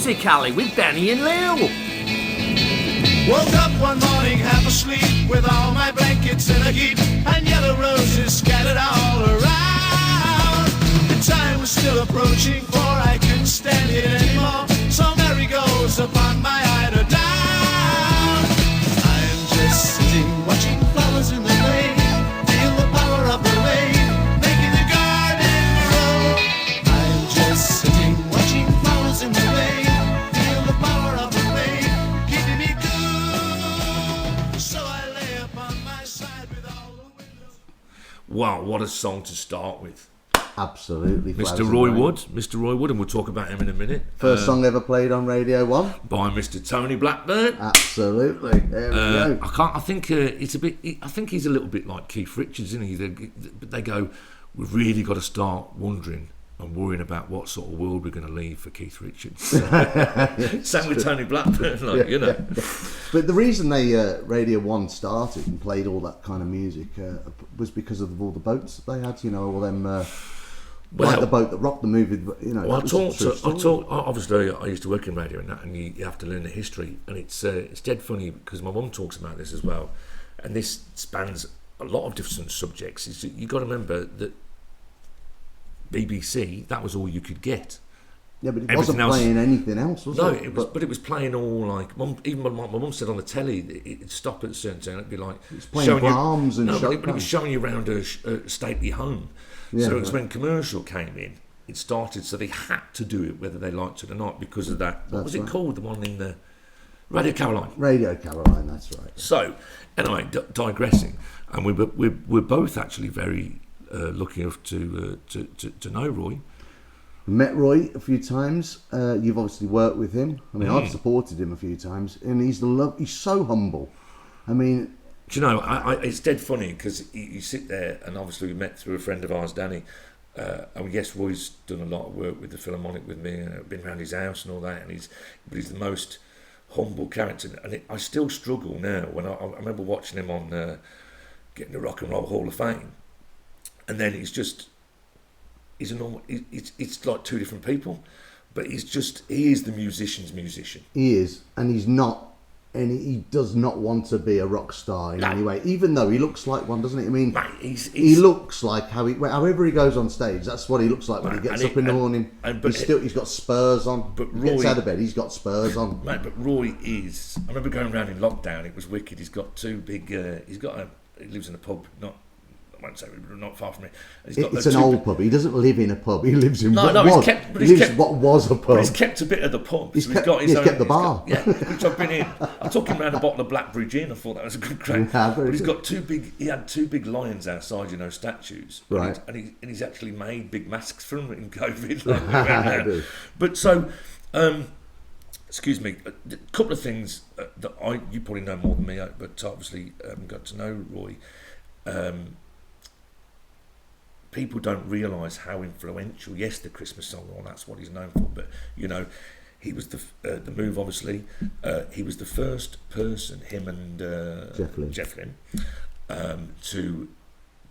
Music Alley with Benny and Lil. Woke up one morning half asleep with all my blankets in a heap and yellow roses scattered all around. The time was still approaching for I couldn't stand it anymore. So Mary goes upon my eider down. I'm just sitting watching flowers in the rain. Feel the power of the rain making the garden grow. I'm just sitting watching flowers in the rain. Feel the power of the rain keeping me cool. So I lay upon my side with all the windows. Wow, what a song to start with. Absolutely. Mr. Roy Wood, and we'll talk about him in a minute. First song ever played on Radio 1. By Mr. Tony Blackburn. Absolutely. There we go. I think it's a bit. I think he's a little bit like Keith Richards, isn't he? They go, we've really got to start wondering and worrying about what sort of world we're going to leave for Keith Richards. Same with Tony Blackburn, like, you know. Yeah. But the reason they Radio 1 started and played all that kind of music was because of all the boats that they had, you know, all them... like the boat that rocked the movie, you know. Well, obviously, I used to work in radio and that, and you have to learn the history, and it's dead funny because my mum talks about this as well, and this spans a lot of different subjects. You've got to remember that BBC, that was all you could get. Yeah, but it wasn't playing anything else, was it? No, it was playing all like even my mum said on the telly, it'd stop at a certain time. It'd be like it's playing Brahms and Chopin. But it was showing you around a stately home. Yeah, so it was when commercial came in, it started. So they had to do it whether they liked it or not because of that. What was it called? The one in the Radio Caroline. Radio Caroline, that's right. So anyway, digressing, and we're both actually very lucky enough to know Roy. Met Roy a few times. You've obviously worked with him. I mean, I've supported him a few times, and he's so humble. I mean, do you know? It's dead funny because you sit there, and obviously we met through a friend of ours, Danny. And yes, Roy's done a lot of work with the Philharmonic with me, and been around his house and all that. And he's the most humble character. And I still struggle now when I remember watching him on getting the Rock and Roll Hall of Fame, and then he's a normal. It's like two different people, but he is the musician's musician. He is, and he's not. And he does not want to be a rock star in any way, even though he looks like one, doesn't he? I mean, he looks like however he goes on stage. That's what he looks like when he gets up in the morning. He's got spurs on. But Roy gets out of bed. He's got spurs on. Mate, but Roy is. I remember going around in lockdown. It was wicked. He's got two big. He lives in a pub. I won't say not far from it. It's an old pub. He doesn't live in a pub. He lives in what was a pub. But he's kept a bit of the pub. He's kept the bar. Which I've been in. I took him round a bottle of Blackbridge Inn. I thought that was a good crack. Yeah, but he's got two big. He had two big lions outside, statues. Right. And he's actually made big masks for them in COVID. But so. Excuse me. A couple of things that you probably know more than me, but obviously got to know Roy. People don't realise how influential. Yes, the Christmas song, well, that's what he's known for. But you know, he was the Move. Obviously, he was the first person, him and Jeff Lynne, to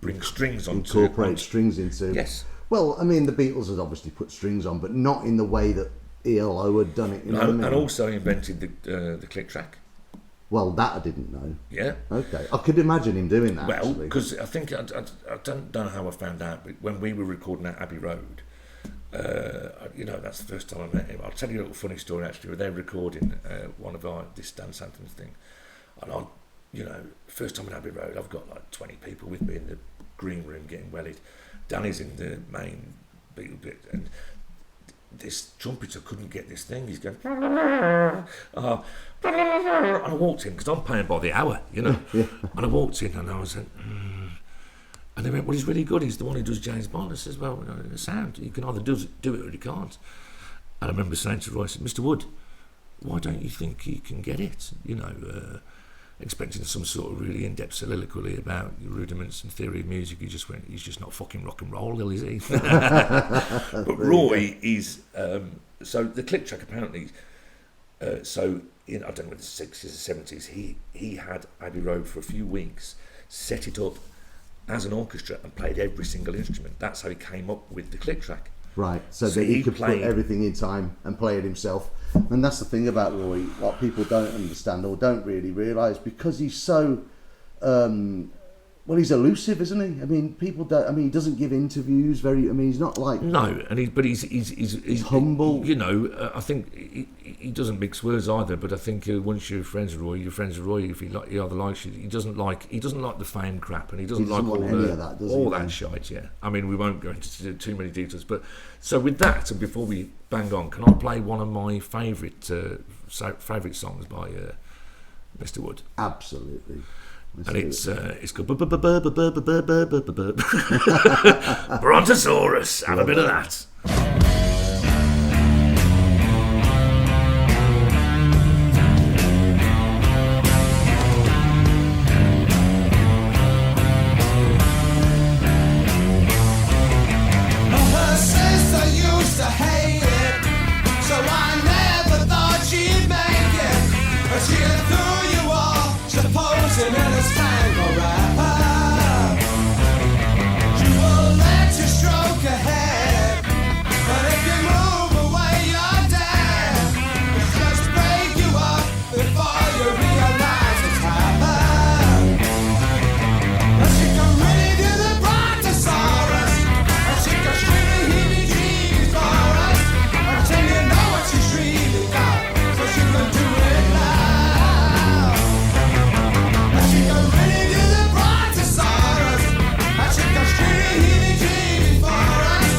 bring strings on. Incorporate strings into. Yes. Well, I mean, the Beatles had obviously put strings on, but not in the way that ELO had done it. You know what I mean? And also invented the click track. Well, that I didn't know. Yeah. Okay. I could imagine him doing that. Well, because I think I don't know how I found out, but when we were recording at Abbey Road, that's the first time I met him. I'll tell you a little funny story. Actually, they're recording one of this Dance Anthems thing, and first time at Abbey Road, I've got like 20 people with me in the green room getting wellied. Danny's in the main Beatle bit, and this trumpeter couldn't get this thing. He's going, and I walked in because I'm paying by the hour, And I walked in and I was like, and they went, well, he's really good. He's the one who does James Bond. I says, well, the sound, you can either do it or you can't. And I remember saying to Roy, I said, Mr. Wood, why don't you think you can get it? Expecting some sort of really in-depth soliloquy about rudiments and theory of music. He just went, he's just not fucking rock and roll, is he? But Roy is, so the click track apparently, I don't know, the 60s or 70s, he had Abbey Road for a few weeks, set it up as an orchestra and played every single instrument. That's how he came up with the click track. Right, so So that he he could played- put everything in time and play it himself. And that's the thing about Roy, what people don't understand or don't really realise, because he's so, well, he's elusive, isn't he? I mean, people don't, I mean, he doesn't give interviews very, I mean, he's not like... No, and he's humble. You know, I think he doesn't mix words either. But I think once you're friends with Roy, you're friends with Roy. If he either likes you, he doesn't like the fame crap, and he doesn't like want all any of that, does he, all then? that shite. Yeah, I mean, we won't go into too many details. But so with that, and before we bang on, can I play one of my favourite songs by Mr. Wood? Absolutely. And it's called Brontosaurus. Have a bit of that. Her sister used to hate it, so I never thought she'd make it. But she threw you off, supposing in a tangle wrapper. She will let you stroke her head, but if you move away, you're dead. It's just break you up before you realize it's happened. But she can really do the Brontosaurus. She goes really heebie-jeebies for us until you know what she's really got, so she can do it now. She can really do the Brontosaurus, and she goes really heebie-jeebies for us.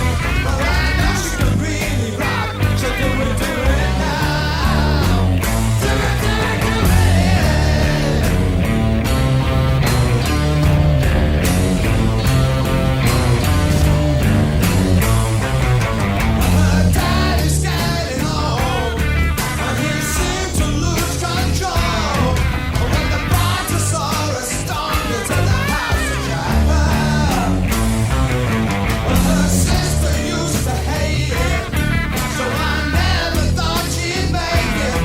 But I know she can really rock, so do it now. Do it, do it, do it. Her dad is getting old, and he seemed to lose control. When the Brontosaurus stormed into the house of Jabba, her sister used to hate it, so I never thought she'd make it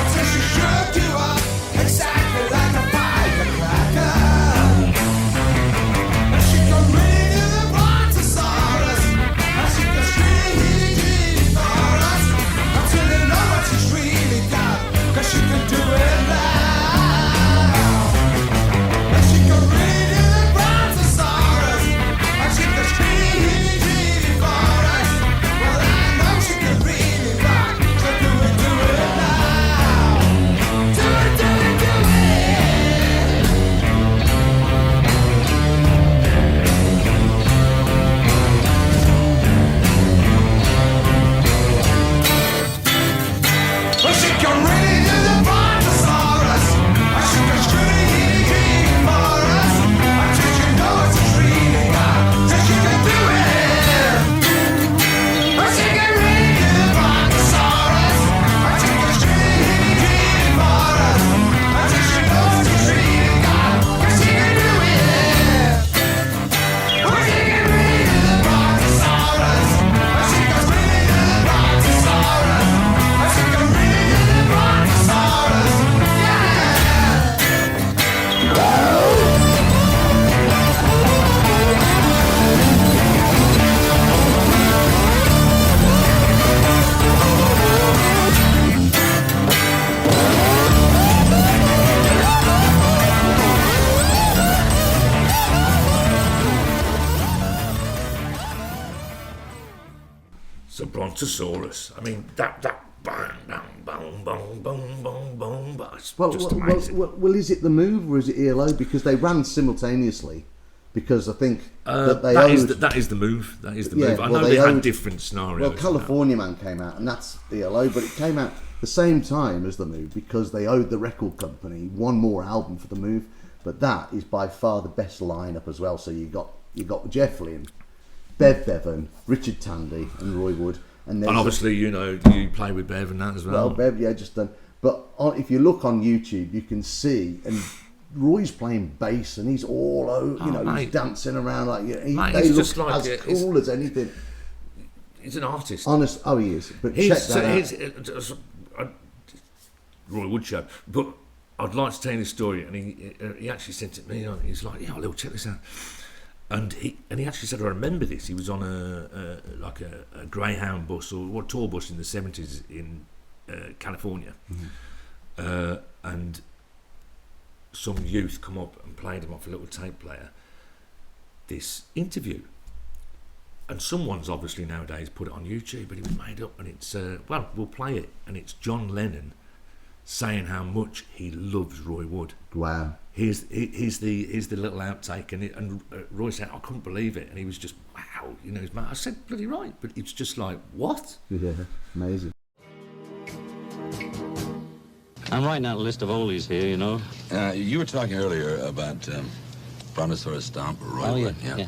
until she shook you up exactly like a firecracker. And she can really do the Brontosaurus, and she can really for us until you know what she's really got, 'cause she can do it now. And she can really do the Brontosaurus, and she can really for us. Well, I know she can really rock, so do it now. Do it, do it, do Well, she can really do the Brontosaurus, and she can really for us until you know what she's really got, so she can do it. Well, she can really do the Brontosaurus, and she can really for us until she knows what she's really got, 'cause she can do it. Well, she can really do the Brontosaurus, and she can really do the Brontosaurus, and she can really do the Brontosaurus, yeah. So Brontosaurus. I mean, that bang, bang, bang, bang, bang, bang, bang. But it's just amazing. Well, is it the move or is it ELO? Because they ran simultaneously. Because I think that they that owed... is the move. That is the Yeah, move. I well, know they they had owed- different scenarios. Well, and that. California Man came out, and that's ELO, but it came out the same time as the move because they owed the record company one more album for the move. But that is by far the best lineup as well. So you got Jeff Lynne, Bev Bevan, Richard Tandy, and Roy Wood, and And obviously, you know, you play with Bev and that as well. well, Bev, yeah, just done. But if you look on YouTube, you can see and. Roy's playing bass and he's all over, you know, mate. he's dancing around like they Mate, he's look just like as cool as anything. He's an artist. Honest, oh, he is. But He's, check that out. Roy Wood show. But I'd like to tell you this story, and he actually sent it to me. He's like, "Yeah, Lil, check this out." And he actually said, I remember this. He was on a Greyhound bus or a tour bus in the 70s in California, and some youth come up and played him off a little tape player this interview. And someone's obviously nowadays put it on YouTube, but it was made up, and it's we'll play it, and it's John Lennon saying how much he loves Roy Wood. Wow. Here's the little outtake, and Roy said, I couldn't believe it, and he was just, wow, he's mad. I said, bloody right, but it's just like, what? Yeah, amazing. I'm writing out a list of oldies here, You were talking earlier about Brontosaurus Stomp or Roy Wood. Yeah.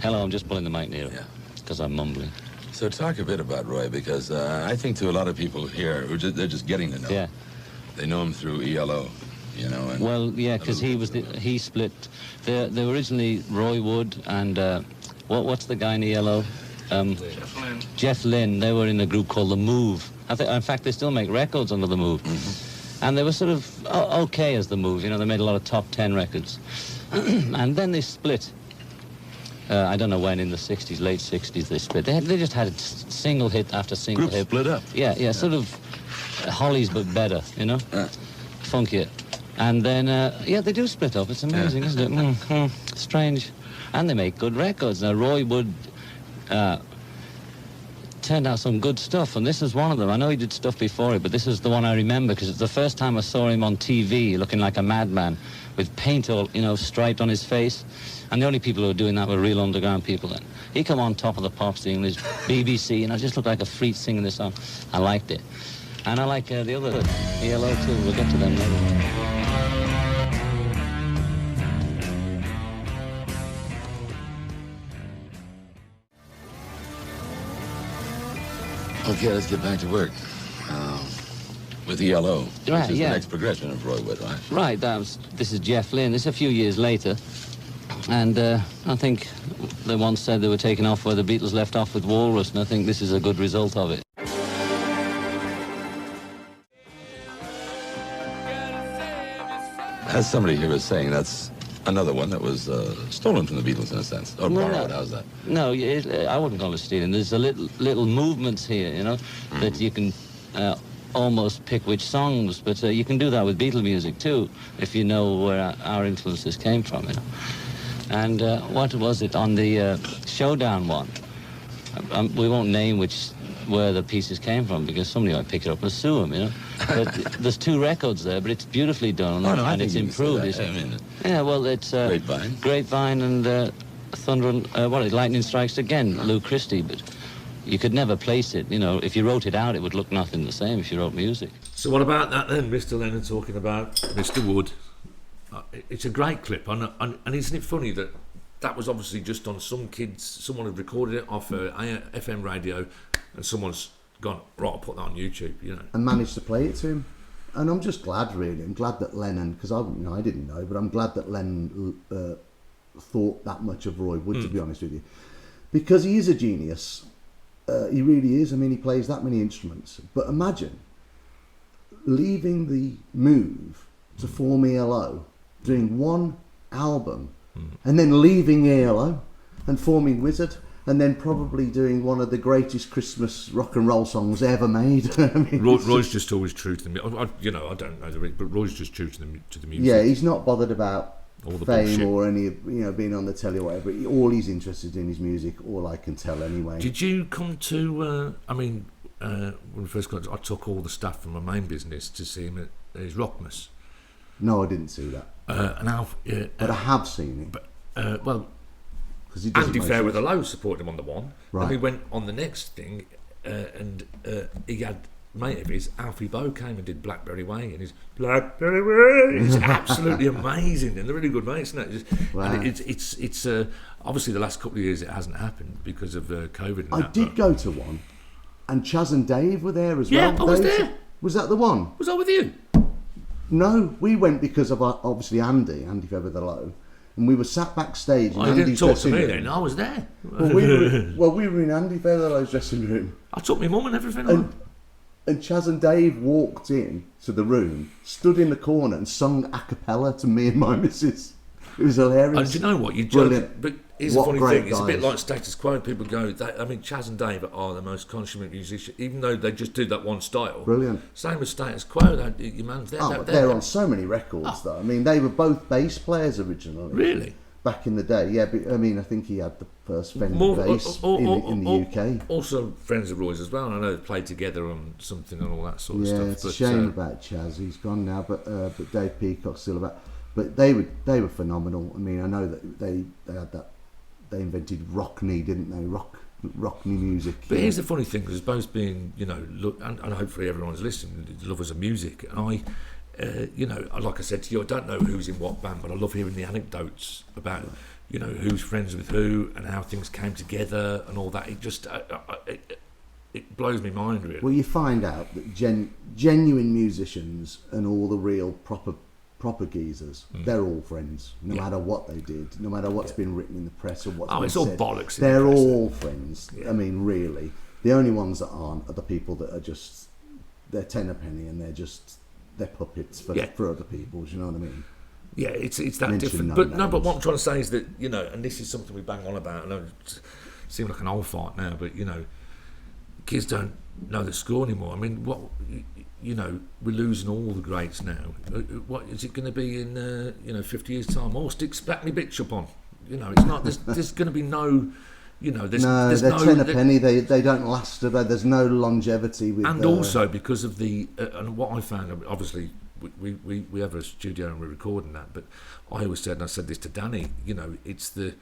Hello, I'm just pulling the mic near because I'm mumbling. So talk a bit about Roy, because I think to a lot of people here, they're just getting to know him. They know him through ELO, And well, yeah, because he split. They were originally Roy Wood and what's the guy in ELO? Jeff Lynne. Jeff Lynne. They were in a group called The Move. In fact, they still make records under The Move. Mm-hmm. And they were sort of okay as The Move. They made a lot of top 10 records. And then they split. I don't know when, in the 60s, late 60s, they split. They just had single hit after single hit. Split up. Yeah, sort of Hollies, but better, funkier. And then, they do split up. It's amazing, isn't it? Strange. And they make good records. Now, Roy Wood turned out some good stuff, and this is one of them. I know he did stuff before it, but this is the one I remember, because it's the first time I saw him on TV looking like a madman with paint all, striped on his face. And the only people who were doing that were real underground people then. He come on Top of the Pops, the English BBC, and I just looked like a freak singing this song. I liked it. And I like the other ELO too. We'll get to them later. Okay, let's get back to work. With ELO, which is the next progression of Roy Wood, right? Right, this is Jeff Lynne. This is a few years later. And I think they once said they were taking off where the Beatles left off with Walrus, and I think this is a good result of it. As somebody here was saying, that's another one that was stolen from the Beatles in a sense, or borrowed. How's that? No, I wouldn't call it stealing. There's a little movements here, that you can almost pick which songs, but you can do that with Beatle music too, if you know where our influences came from, And what was it on the Showdown one? We won't name where the pieces came from, because somebody might pick it up and sue them, But there's 2 records there, but it's beautifully done, and it's improved. Well, it's Grapevine and Thunder, Lightning Strikes Again, Lou Christie, but you could never place it. If you wrote it out, it would look nothing the same if you wrote music. So what about that then, Mr. Lennon talking about Mr. Wood? It's a great clip, and isn't it funny that was obviously just on someone had recorded it off FM radio, and someone's gone, right, I'll put that on YouTube, And managed to play it to him. And I'm just glad, really. I'm glad that Lennon, because I didn't know, but I'm glad that Lennon thought that much of Roy Wood, to be honest with you. Because he is a genius. He really is. I mean, he plays that many instruments. But imagine leaving the Move to form ELO, doing one album, and then leaving ELO and forming Wizard, and then probably doing one of the greatest Christmas rock and roll songs ever made. I mean, Roy's just always true to the music. I don't know the reason, but Roy's just true to the music. Yeah, he's not bothered about all the fame bullshit. or any, being on the telly or whatever. All he's interested in is music. All I can tell, anyway. Did you come to? When we first got, I took all the staff from my main business to see him at his Rockmas. No, I didn't see that. But I have seen it. But because Andy Fair with the Low supported him on the one. Right. And we went on the next thing, and he had mate of his, Alfie Boe, came and did Blackberry Way, and his Blackberry Way. It's absolutely amazing, and they're really good mates. Isn't it? Wow. And it's obviously the last couple of years it hasn't happened because of COVID. And I did go to one, and Chaz and Dave were there as well. Yeah, I was there. Was that the one? Was I with you? No, we went because of obviously Andy Fair with the Low, and we were sat backstage. You didn't talk to me then. I was there. Well, we were in Andy Fair with the Low's dressing room. I took my mum and everything. And Chaz and Dave walked in to the room, stood in the corner, and sung a cappella to me and my missus. It was hilarious. And do you know what? You Brilliant. joke, but here's What the funny great thing. It's a bit guys. like status quo. People go, I mean, Chaz and Dave are the most consummate musicians, even though they just do that one style. Brilliant. Same as status quo. Your man's there. But they're on so many records, though. I mean, they were both bass players originally. Really? Back in the day, yeah. But, I mean, I think he had the first Fender bass in the UK. Also, friends of Roy's as well. And I know they played together on something and all that sort of Yeah, stuff. it's a shame about Chaz. He's gone now, but Dave Peacock's still about. But they were phenomenal. I mean, I know that they had that. They invented Rockney, didn't they? Rockney music. But here's the funny thing, because both being, look, and hopefully everyone's listening, lovers of music. And I, like I said to you, I don't know who's in what band, but I love hearing the anecdotes about, who's friends with who and how things came together and all that. It just, it blows my mind, really. Well, you find out that genuine musicians and all the real proper geezers, they're all friends, no matter what they did, no matter what's been written in the press or what's been it's all said. bollocks. They're all friends. Yeah. I mean, really, the only ones that aren't are the people that are just they're tenner penny and they're puppets for other people. Do you know what I mean? Yeah, it's that Mention different. no But names. no, but what I'm trying to say is that and this is something we bang on about. And I seem like an old fart now, but kids don't know the score anymore. I mean, what? We're losing all the greats now. What is it going to be in 50 years' time? Oh, stick Splat Me Bitch up on. It's not. There's going to be no. There's they're no tenner penny. They don't last. There's no longevity with. And also because of the and what I found, obviously we have a studio and we're recording that. But I always said, and I said this to Danny. It's the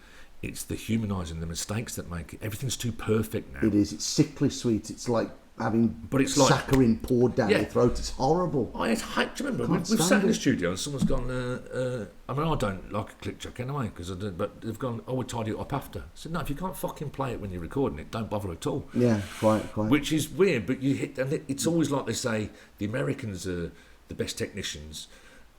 humanising the mistakes that make it. Everything's too perfect now. It is. It's sickly sweet. It's like having it's like saccharin poured down your throat. It's horrible. I hate to remember we've sat in the studio and someone's gone. I mean, I don't like a click track anyway because but they've gone. Oh, we'll tidy it up after. I said, no, if you can't fucking play it when you're recording it, don't bother at all. Yeah, quite. Which is weird, but you hit, and it's always like they say the Americans are the best technicians,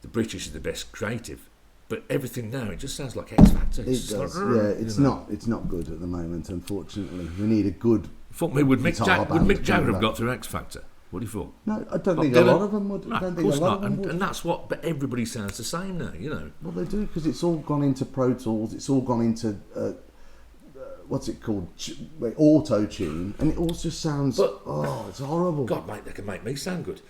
the British are the best creative. But everything now, it just sounds like X Factor. It does. It's not. It's not good at the moment. Unfortunately, we need a good. Thought me would Mick Jagger have got through X Factor? What do you thought? No, I don't think a lot of them would. No, of course not. And that's what. But everybody sounds the same now. Well, they do because it's all gone into Pro Tools. It's all gone into what's it called? Auto Tune, and it all just sounds. It's horrible. God, mate, they can make me sound good.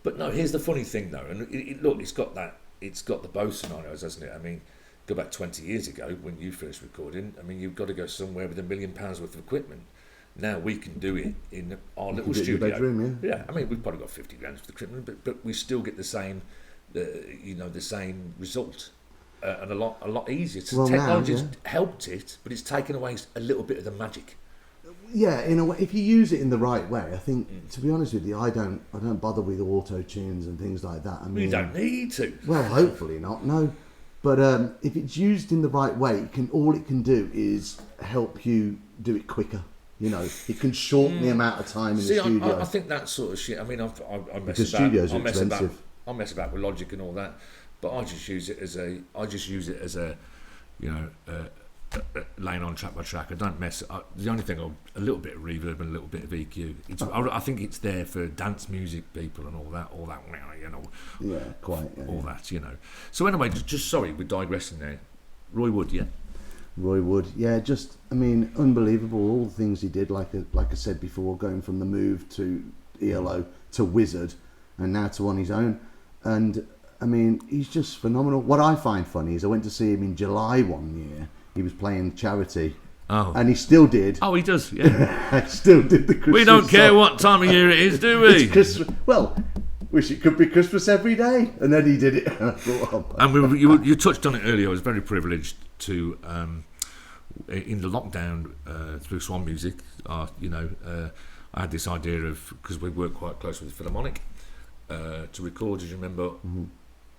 But no, here's the funny thing though, and look, it's got the both scenarios, hasn't it? I mean, go back 20 years ago when you first recording. I mean, you've got to go somewhere with $1 million worth of equipment. Now we can do it in our little studio. Your bedroom, yeah. I mean, we've probably got 50 grand for the equipment, but we still get the same, the same result, and a lot easier. So technology's helped it, but it's taken away a little bit of the magic. Yeah, in a way, if you use it in the right way, I think. To be honest with you, I don't bother with auto tunes and things like that. I mean, you don't need to. Well, hopefully not. No, but if it's used in the right way, all it can do is help you do it quicker. It can shorten the amount of time in the studio. I think that sort of shit. I mean, I mess about with Logic and all that, but I just use it as a laying on track by track. I don't mess. The only thing, a little bit of reverb and a little bit of EQ. I think it's there for dance music people and all that. Yeah, quite. Yeah, all that, So anyway, just sorry, we're digressing there. Roy Wood, yeah. Roy Wood, yeah, just unbelievable. All the things he did, like I said before, going from the Move to ELO to Wizard, and now to on his own. And I mean, he's just phenomenal. What I find funny is I went to see him in July one year. He was playing Charity. Oh. And he still did. Oh, he does, yeah. Still did the Christmas We don't care song. what time of year it is, do we? It's Christmas. Well, wish it could be Christmas every day. And then he did it. And I thought, and you touched on it earlier. I was very privileged to, in the lockdown, through Swan Music, I had this idea of, because we work quite close with the Philharmonic, to record, as you remember,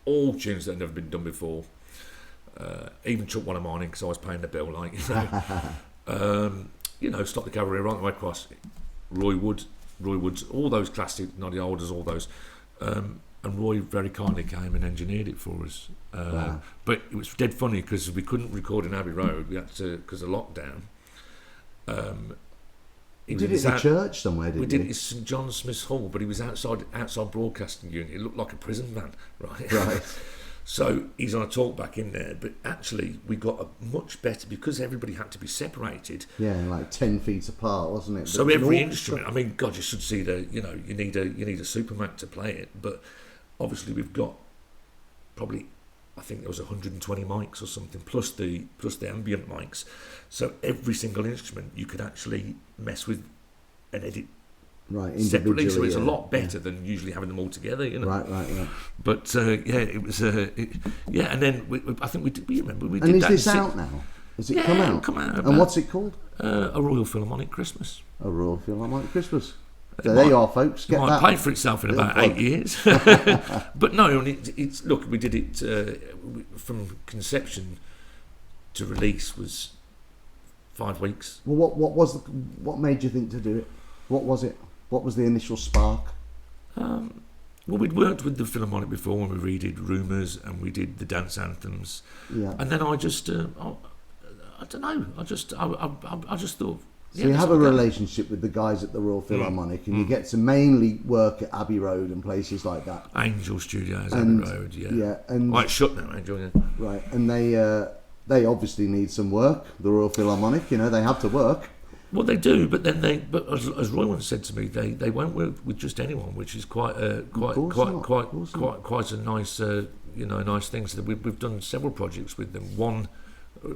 all tunes that had never been done before. Even chuck one of mine in because I was paying the bill, Stop the Cavalry, Right the Way Across, Roy Wood's, all those classic Noddy Holders, all those, and Roy very kindly came and engineered it for us. Wow. But it was dead funny because we couldn't record in Abbey Road. We had to, because of lockdown. He did it in a church somewhere, didn't he? We did it in St John Smith's Hall, but he was outside broadcasting unit. It looked like a prison van, right? Right. So he's on a talk back in there, but actually we got a much better because everybody had to be separated. Yeah, like 10 feet apart, wasn't it? So But every an instrument, I mean, God, you should see you need a Superman to play it, but obviously we've got probably, I think there was 120 mics or something, plus the ambient mics. So every single instrument you could actually mess with and edit separately. So it's a lot better than usually having them all together, you know. Right. But it was and then I think we did. You remember we did And that. is this out now? Has it come out? Come out. And what's it called? A Royal Philharmonic Christmas. A Royal Philharmonic Christmas. So there you are, folks. Get It might that. pay for itself in about 8 years. But no, it's look, we did it from conception to release was 5 weeks. Well, what made you think to do it? What was it? What was the initial spark? Well, we'd worked with the Philharmonic before when we redid Rumours and we did the dance anthems. Yeah. And then I just, I don't know. I just thought. So you have a relationship with the guys at the Royal Philharmonic, and you get to mainly work at Abbey Road and places like that. Angel Studios, And- Abbey Road, yeah. Yeah, and Well, it's shut now, Angel. Yeah. right, and they obviously need some work. The Royal Philharmonic, they have to work. Well, they do, but then as Roy once said to me, they won't work with just anyone, which is quite a nice nice thing. So we've done several projects with them. One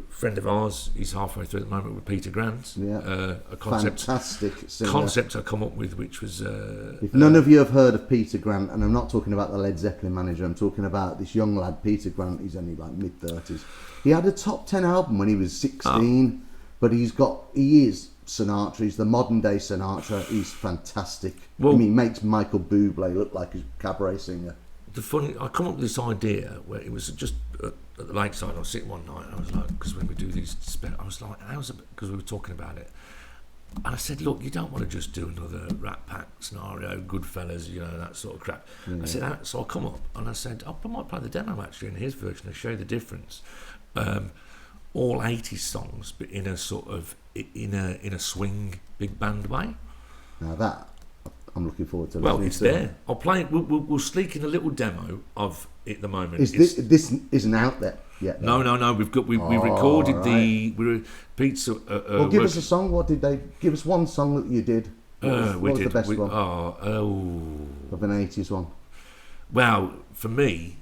friend of ours, he's halfway through at the moment with Peter Grant. Yeah, a fantastic singer. concept I come up with, which was. If none of you have heard of Peter Grant, and I'm not talking about the Led Zeppelin manager, I'm talking about this young lad, Peter Grant. He's only like mid-30s. He had a top 10 album when he was 16, but he is Sinatra. He's the modern day Sinatra. He's fantastic. Well, he makes Michael Bublé look like a cabaret singer. I come up with this idea where it was just at the lakeside. I was sitting one night and I was like, because when we do these, I was like, because we were talking about it. And I said, look, you don't want to just do another Rat Pack scenario, Goodfellas, that sort of crap. Yeah. I said, so I'll come up and I said, I might play the demo actually in his version to show you the difference. All 80s songs, but in a sort of in a swing big band way. Now that I'm looking forward to. Well, it's there. I'll play it. We'll sneak in a little demo of it at the moment. This isn't out there yet? No. We recorded right. Pete's. Well, give us a song. What did they give us? One song that you did. What was the best one? Of an 80s one. Well, for me,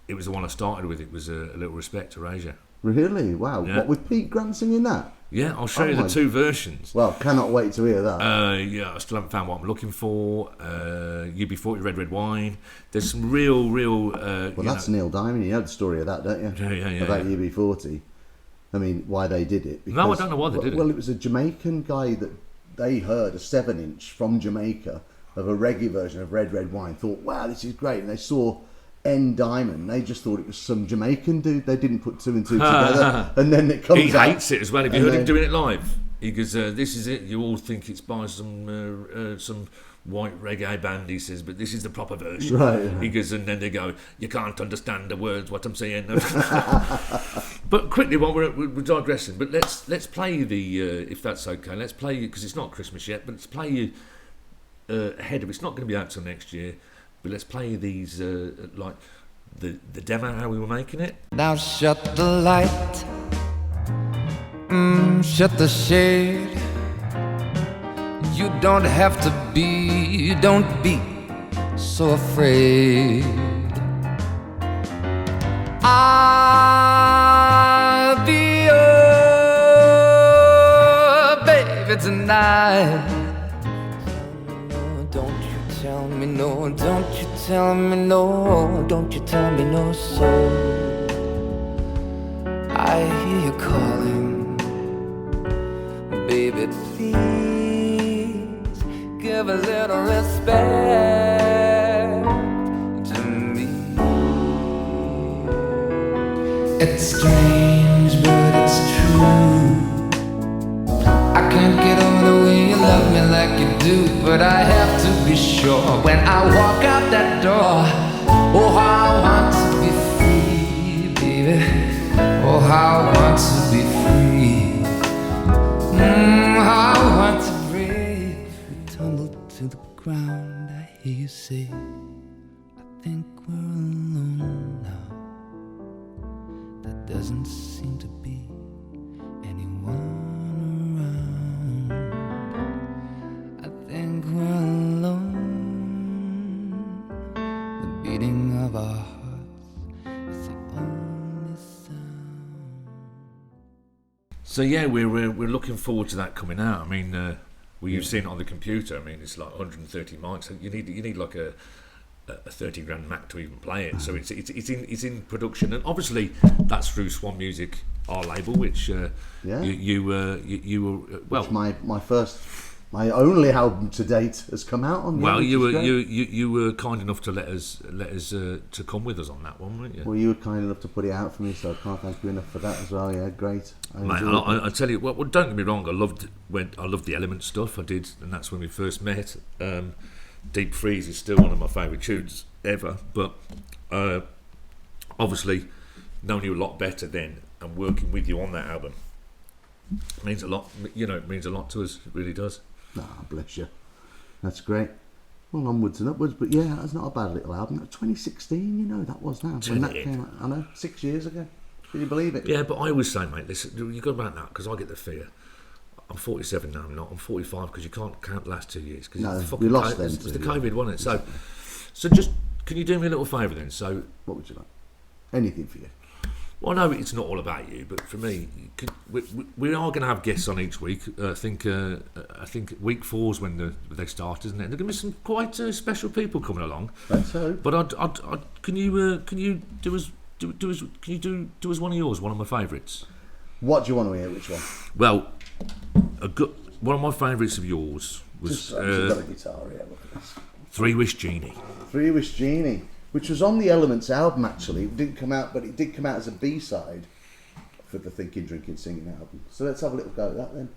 it was the one I started with. It was A Little Respect to Erasure. Really? Wow. Yeah. What, with Pete Grant singing that? Yeah, I'll show you the two versions. Well, cannot wait to hear that. I still haven't found what I'm looking for. UB40, Red Wine. There's some real. Well, that's Neil Diamond. You know the story of that, don't you? Yeah. About UB40. I mean, why they did it. Because, no, I don't know why they did it. Well, it was a Jamaican guy that they heard a 7-inch from Jamaica of a reggae version of Red Wine. Thought, wow, this is great. And they saw N Diamond. They just thought it was some Jamaican dude. They didn't put two and two together. And then it comes out. He hates it as well. Have you heard him doing it live? He goes, this is it. You all think it's by some white reggae band, he says, but this is the proper version. Right. He goes, and then they go, you can't understand the words, what I'm saying. But quickly, while we're digressing, but let's play the, if that's okay, let's play, because it's not Christmas yet, but let's play you ahead of, it's not going to be out till next year, but let's play these, like the demo, how we were making it. Now shut the light, shut the shade. You don't have to be, don't be so afraid. I'll be your baby tonight. Don't you tell me no, don't you tell me no, don't you tell me no, so I hear you calling, baby, please. Give a little respect to me. It's strange, but it's true. I can't get over the way you love me like you do, but I have to be sure when I walk out that door. Oh, how I want to be free, baby. Oh, how I want to be free. How I want to tumble to the ground. I hear you say, I think we're alone now. doesn't seem to be anyone around. I think we're alone. The beating of our hearts is the only sound. So yeah, we're looking forward to that coming out. I mean, you've seen it on the computer. I mean, it's like 130 mics. So you need like a 30 grand Mac to even play it. So it's in production, and obviously that's through Swan Music, our label, which you were well. Which my only album to date has come out on. Well, you were kind enough to let us to come with us on that one, weren't you? Well, you were kind enough to put it out for me, so I can't thank you enough for that as well. Yeah, great. I tell you, well, don't get me wrong. I loved the Element stuff. I did, and that's when we first met. Deep Freeze is still one of my favourite tunes ever, but obviously knowing you a lot better then and working with you on that album means a lot. It means a lot to us. It really does. Bless you. That's great. Well, onwards and upwards, but yeah, that's not a bad little album. 2016, that was now when that came out. I know, 6 years ago. Can you believe it? Yeah, but I always say, mate, listen, you go about that because I get the fear. I'm 47 now. I'm not. I'm 45 because you can't count the last 2 years. No, we lost them. It's the COVID, wasn't it? So just can you do me a little favour then? So what would you like? Anything for you. Well, no, it's not all about you, but for me, we are going to have guests on each week. I think week 4 is when they start, isn't it? There are going to be some quite special people coming along. That's so. But can you do us one of yours? One of my favourites. What do you want to hear? Which one? Well, one of my favourites of yours was got a guitar here. Look at this. Three Wish Genie. Three Wish Genie, which was on the Elements album actually. It didn't come out, but it did come out as a B-side for the Thinking, Drinking, Singing album. So let's have a little go at that then.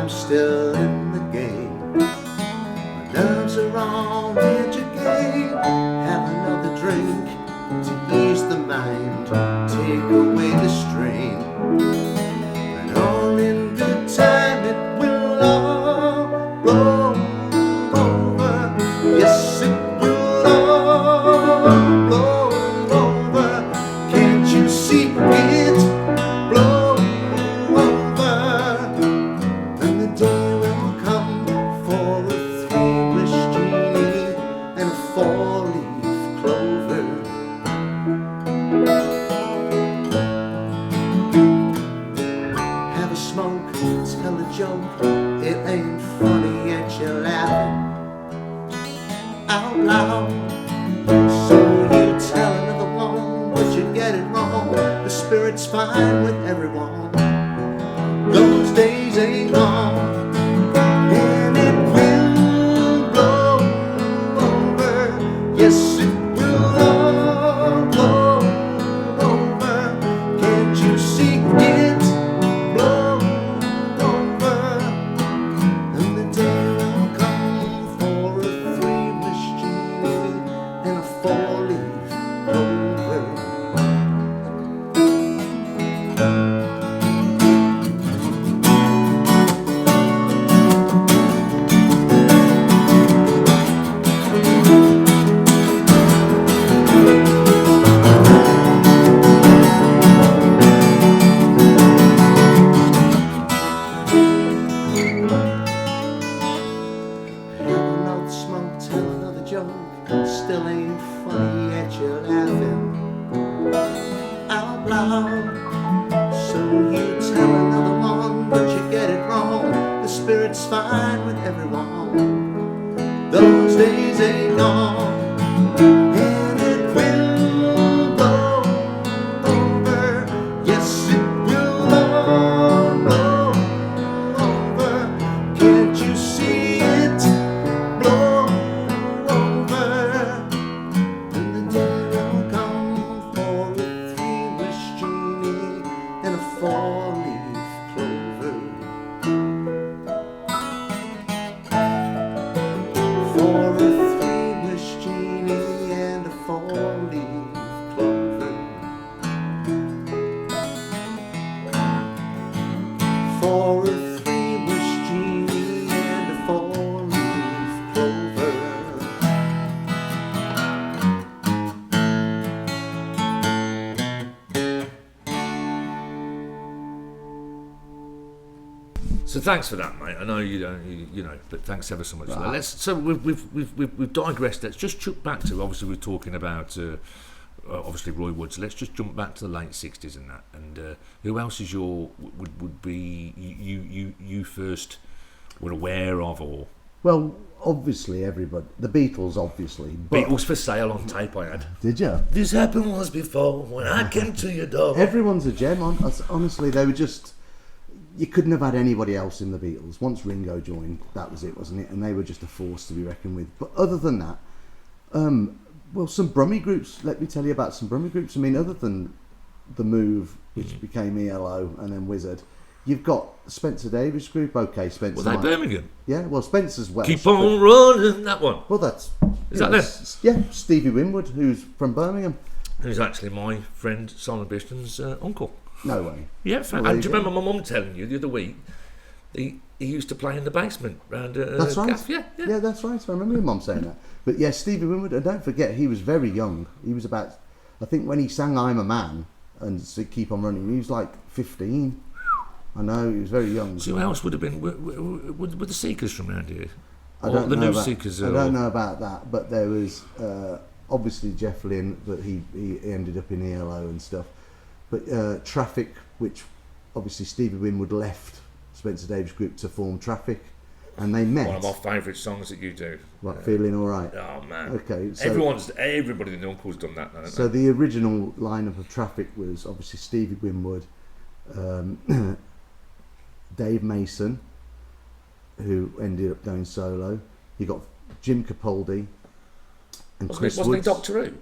Still in the game. My nerves are on edge again. Have another drink to ease the mind, take away the strain. And all in good time it will all blow over. Yes, it will all blow over. Can't you see it blow over? And the day will come for a three-wish genie and a four-leaf clover. Have a smoke, tell a joke, it ain't funny yet you're laughing out loud. So you tell another one, but you get it wrong. The spirit's fine with everyone. Those days ain't gone, and it will blow over. Yes, it will all blow over. Can't you see it blow over? And the day will come for a three-wish genie and a four-leaf clover. Have another smoke, tell another joke. Still ain't funny yet you're laughing out loud. So you tell another one, but you get it wrong. The spirit's fine with everyone. Those days ain't gone, and it will blow over. Yes, it will all blow over. Can't you see it blow over? And the day will come for a three-wish genie and a four-leaf clover. For a three-wish genie and a four-leaf clover. For a three-wish genie and a four-leaf clover. So thanks for that, mate. I know you don't, you know, but thanks ever so much for that. So we've digressed. Let's just jump back to, obviously we're talking about obviously Roy Wood. So let's just jump back to the late '60s and that. And who else is would be you first were aware of, or? Well, obviously everybody. The Beatles, obviously. But Beatles for Sale on tape I had. did you? This happened once before when I came to your door. Everyone's a gem. Honestly, they were just. You couldn't have had anybody else in the Beatles. Once Ringo joined, that was it, wasn't it? And they were just a force to be reckoned with. But other than that, well, some Brummie groups. Let me tell you about some Brummie groups. I mean, other than The Move, which became ELO, and then Wizard, you've got Spencer Davis Group. Okay, Spencer. Were they Birmingham? Yeah, well, Spencer's Welsh. Keep on running, that one. Well, that's... Is that them? Yeah, Stevie Winwood, who's from Birmingham. Who's actually my friend Simon Biston's uncle. No way. Yeah, Well, and do you remember my mum telling you the other week? He used to play in the basement round That's right. Gaff. Yeah. Yeah, that's right. I remember your mum saying that. But yeah, Stevie Winwood, and don't forget, he was very young. He was about, I think when he sang I'm a Man and Keep on Running, he was like 15. I know, he was very young. So who else would have been? Were the Seekers from around here? I don't the know new about, Seekers. I don't know about that, but there was obviously Jeff Lynne, but he ended up in ELO and stuff. But Traffic, which obviously Stevie Winwood left Spencer Davis Group to form Traffic, and they met. One of my favourite songs that you do. What, Feeling All Right? Oh man. Okay. So, everybody in the Uncle's done that now, so the original lineup of Traffic was obviously Stevie Winwood, Dave Mason, who ended up going solo. You got Jim Capaldi. And wasn't he Doctor Who?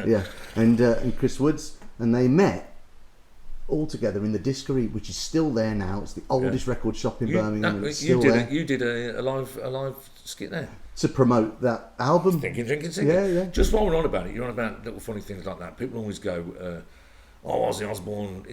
Yeah, and Chris Woods, and they met all together in the Discovery, which is still there now. It's the oldest record shop in Birmingham. And it's still there. You did a live skit there to promote that album. Thinking, Drinking, Singing. Yeah. Just while we're on about it, you're on about little funny things like that. People always go, Ozzy Osbourne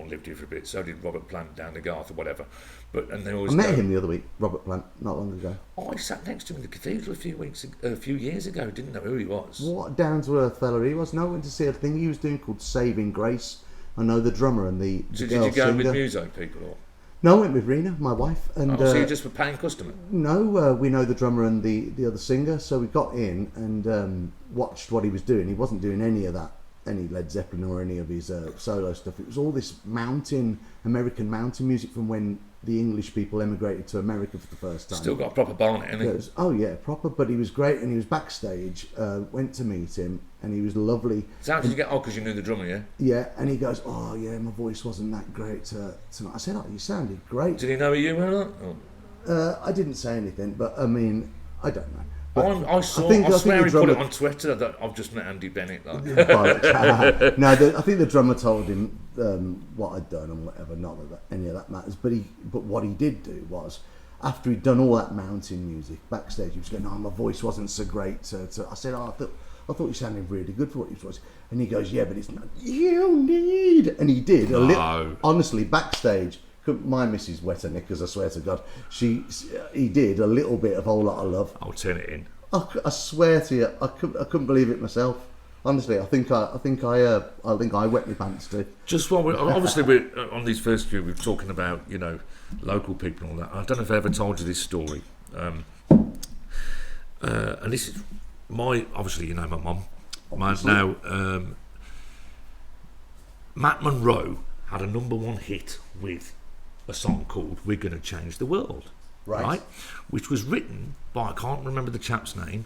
lived here for a bit. So did Robert Plant down the Garth or whatever. And they always I met him the other week, Robert Plant, not long ago. I sat next to him in the cathedral a few years ago. Didn't know who he was. What a down to earth fella he was. No, I went to see a thing he was doing called Saving Grace. I know the drummer and the So girl did you go singer. with Muso people or? No, I went with Rena, my wife, and So you just were paying customer? no, we know the drummer and the other singer, so we got in and watched what he was doing. He wasn't doing any of that, any Led Zeppelin or any of his solo stuff. It was all this American mountain music from when the English people emigrated to America for the first time. Still got a proper barnet, hasn't he? Yeah, oh yeah, proper. But he was great, and he was backstage. Went to meet him, and he was lovely. So how did you get? Oh, because you knew the drummer, yeah. Yeah, and he goes, "Oh yeah, my voice wasn't that great tonight." I said, "Oh, you sounded great." Did he know who you were? Or not? I didn't say anything, but I mean, I don't know. But I swear he put it on Twitter that I've just met Andy Bennett. Like. No, I think the drummer told him what I'd done and whatever. Not that any of that matters. But what he did do was, after he'd done all that mountain music backstage, he was going, "Oh, my voice wasn't so great." I said, "Oh, I thought you sounded really good for what you was." And he goes, "Yeah, but it's not. You need." And he did a little. Honestly, backstage. My missus wet her knickers, I swear to God. He did a little bit of Whole Lot of Love. I'll turn it in. I swear to you, I couldn't believe it myself. Honestly, I think I wet my pants too. Just while we're on these first few, we're talking about local people and all that. I don't know if I ever told you this story, and this is obviously my mum. Now, Matt Monro had a #1 hit with a song called "We're Gonna Change the World," right? Which was written by, I can't remember the chap's name,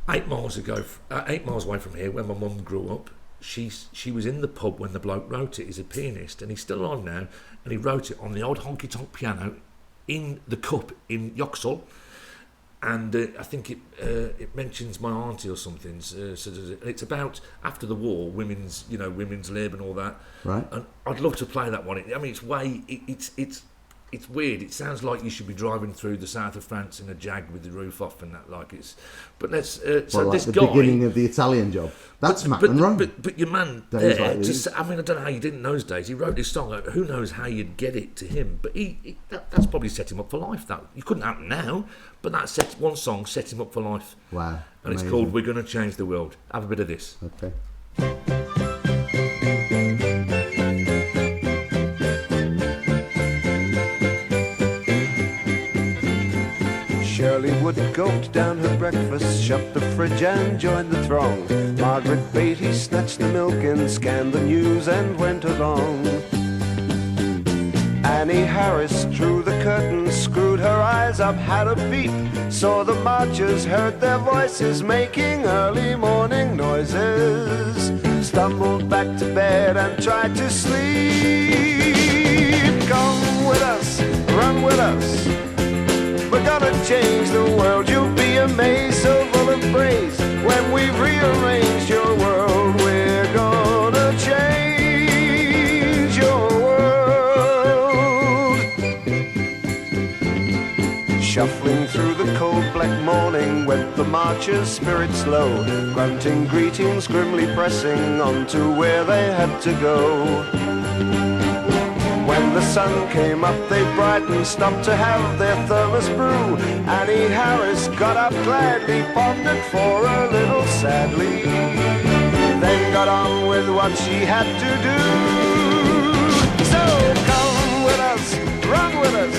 8 miles away from here, when my mum grew up. She was in the pub when the bloke wrote it. He's a pianist, and he's still on now, and he wrote it on the old honky-tonk piano in the Cup in Yoxall. And I think it mentions my auntie or something. So it's about after the war, women's lib and all that. Right. And I'd love to play that one. I mean, it's it's weird. It sounds like you should be driving through the south of France in a Jag with the roof off and that. Like it's, but let's. So like this the guy, beginning of the Italian Job. That's Matt Monro. But your man Days there, like these. just, I mean, I don't know how you did in those days. He wrote this song. Who knows how you'd get it to him? But that's probably set him up for life. That you couldn't happen now, but one song set him up for life. Wow. And it's called "We're Gonna Change the World." Have a bit of this. Okay. Shirley would gulped down her breakfast, shut the fridge and joined the throng. Margaret Beatty snatched the milk and scanned the news and went along. Annie Harris drew the curtains, screwed her eyes up, had a peep, saw the marchers, heard their voices making early morning noises, stumbled back to bed and tried to sleep. Come with us, run with us, we're gonna change the world. You'll be amazed, so full of praise. When we've rearranged your world, we're gonna change your world. Shuffling through the cold black morning went the marchers, spirits low, grunting greetings, grimly pressing on to where they had to go. When the sun came up, they brightened, stopped to have their thermos brew. Annie Harris got up gladly, pondered for a little sadly, then got on with what she had to do. So come with us, run with us,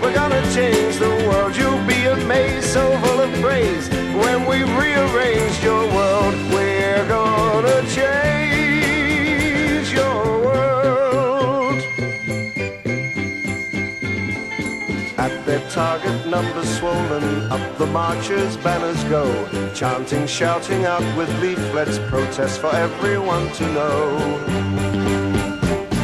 we're gonna change the world. You'll be amazed, so full of praise. When we've rearranged your world, we're gonna change your world. At their target, numbers swollen, up the marchers' banners go, chanting, shouting out with leaflets, protest for everyone to know.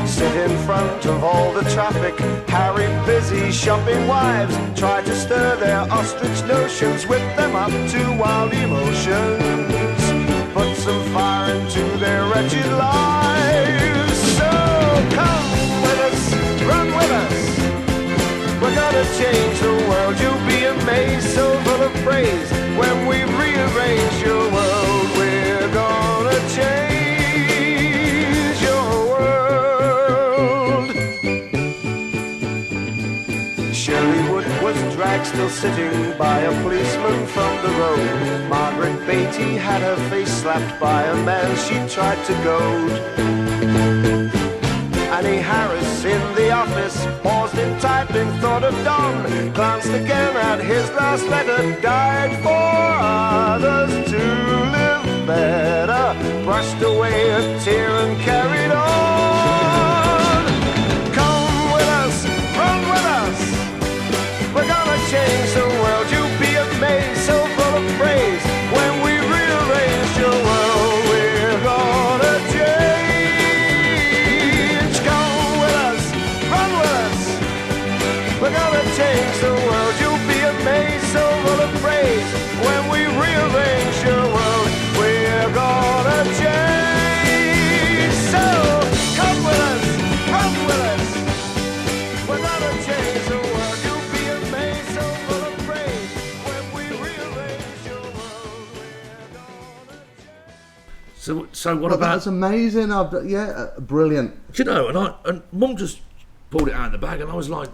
Sit in front of all the traffic, Harry busy shopping wives, try to stir their ostrich notions, whip them up to wild emotions, put some fire into their wretched lives. So come with us, run with us, we're gonna change the world. You'll be amazed, so full of praise. When we rearrange your world, we're gonna change your world. Shirley Wood was dragged, still sitting by a policeman from the road. Margaret Beatty had her face slapped by a man she tried to goad. Annie Harris in the office paused in typing, thought of Don, glanced again at his last letter, died for others to live better, brushed away a tear and carried on. Come with us, run with us, we're gonna change the world. You'll be amazed, so full of praise. When we rearrange your world, we're gonna change. We're gonna change the world. You'll be amazed, so full of praise. When we rearrange your world, we're gonna change. So come with us, run with us, we're gonna change the world. You'll be amazed, so full of praise. When we rearrange your world, we're gonna change. So what about? That's amazing. Brilliant. Do you know? And Mum just pulled it out of the bag, and I was like,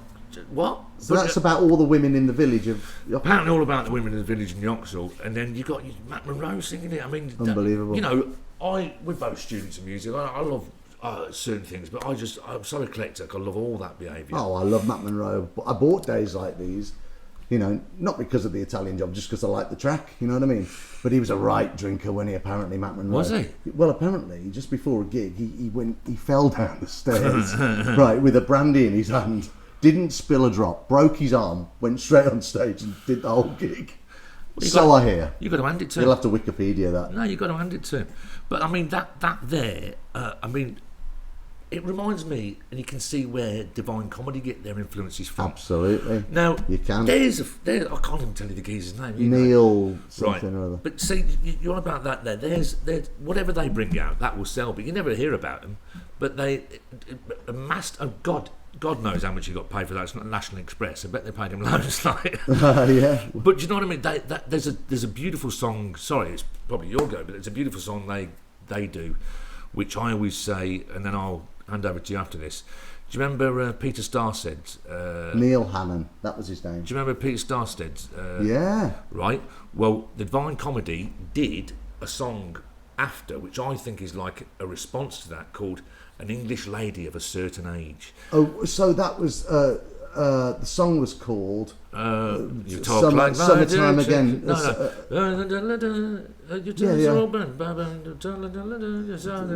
what? So that's about all the women in the village of Yoxall. Apparently all about the women in the village in Yoxall, and then you got Matt Monro singing it. I mean, unbelievable. You know, we're both students of music. I love certain things, but I'm so eclectic. I love all that behaviour. Oh, I love Matt Monro. I bought Days Like These, you know, not because of the Italian Job, just because I liked the track, you know what I mean? But he was a right drinker when he apparently, Matt Monro. Was he? Well, apparently, just before a gig, he fell down the stairs, right, with a brandy in his hand. Didn't spill a drop, broke his arm, went straight on stage and did the whole gig. Well, I hear. You've got to hand it to him. You'll have to Wikipedia that. No, you've got to hand it to him. But I mean, that there, I mean, it reminds me, and you can see where Divine Comedy get their influences from. Absolutely. Now, you can. There's I can't even tell you the geezer's name. Neil something right. or other. But see, you're on about that there. There's whatever they bring out, that will sell, but you never hear about them. But they amassed, oh God, God knows how much he got paid for that. It's not National Express. I bet they paid him loads. Like, Yeah. but do you know what I mean? There's a beautiful song. Sorry, it's probably your go, but it's a beautiful song they do, which I always say, and then I'll hand over to you after this. Do you remember Peter Starstead? Neil Hannon, that was his name. Do you remember Peter Starstead? Yeah. Right. Well, the Divine Comedy did a song after, which I think is like a response to that, called An English Lady of a Certain Age. Oh, so that was the song was called You talk like Summertime Again.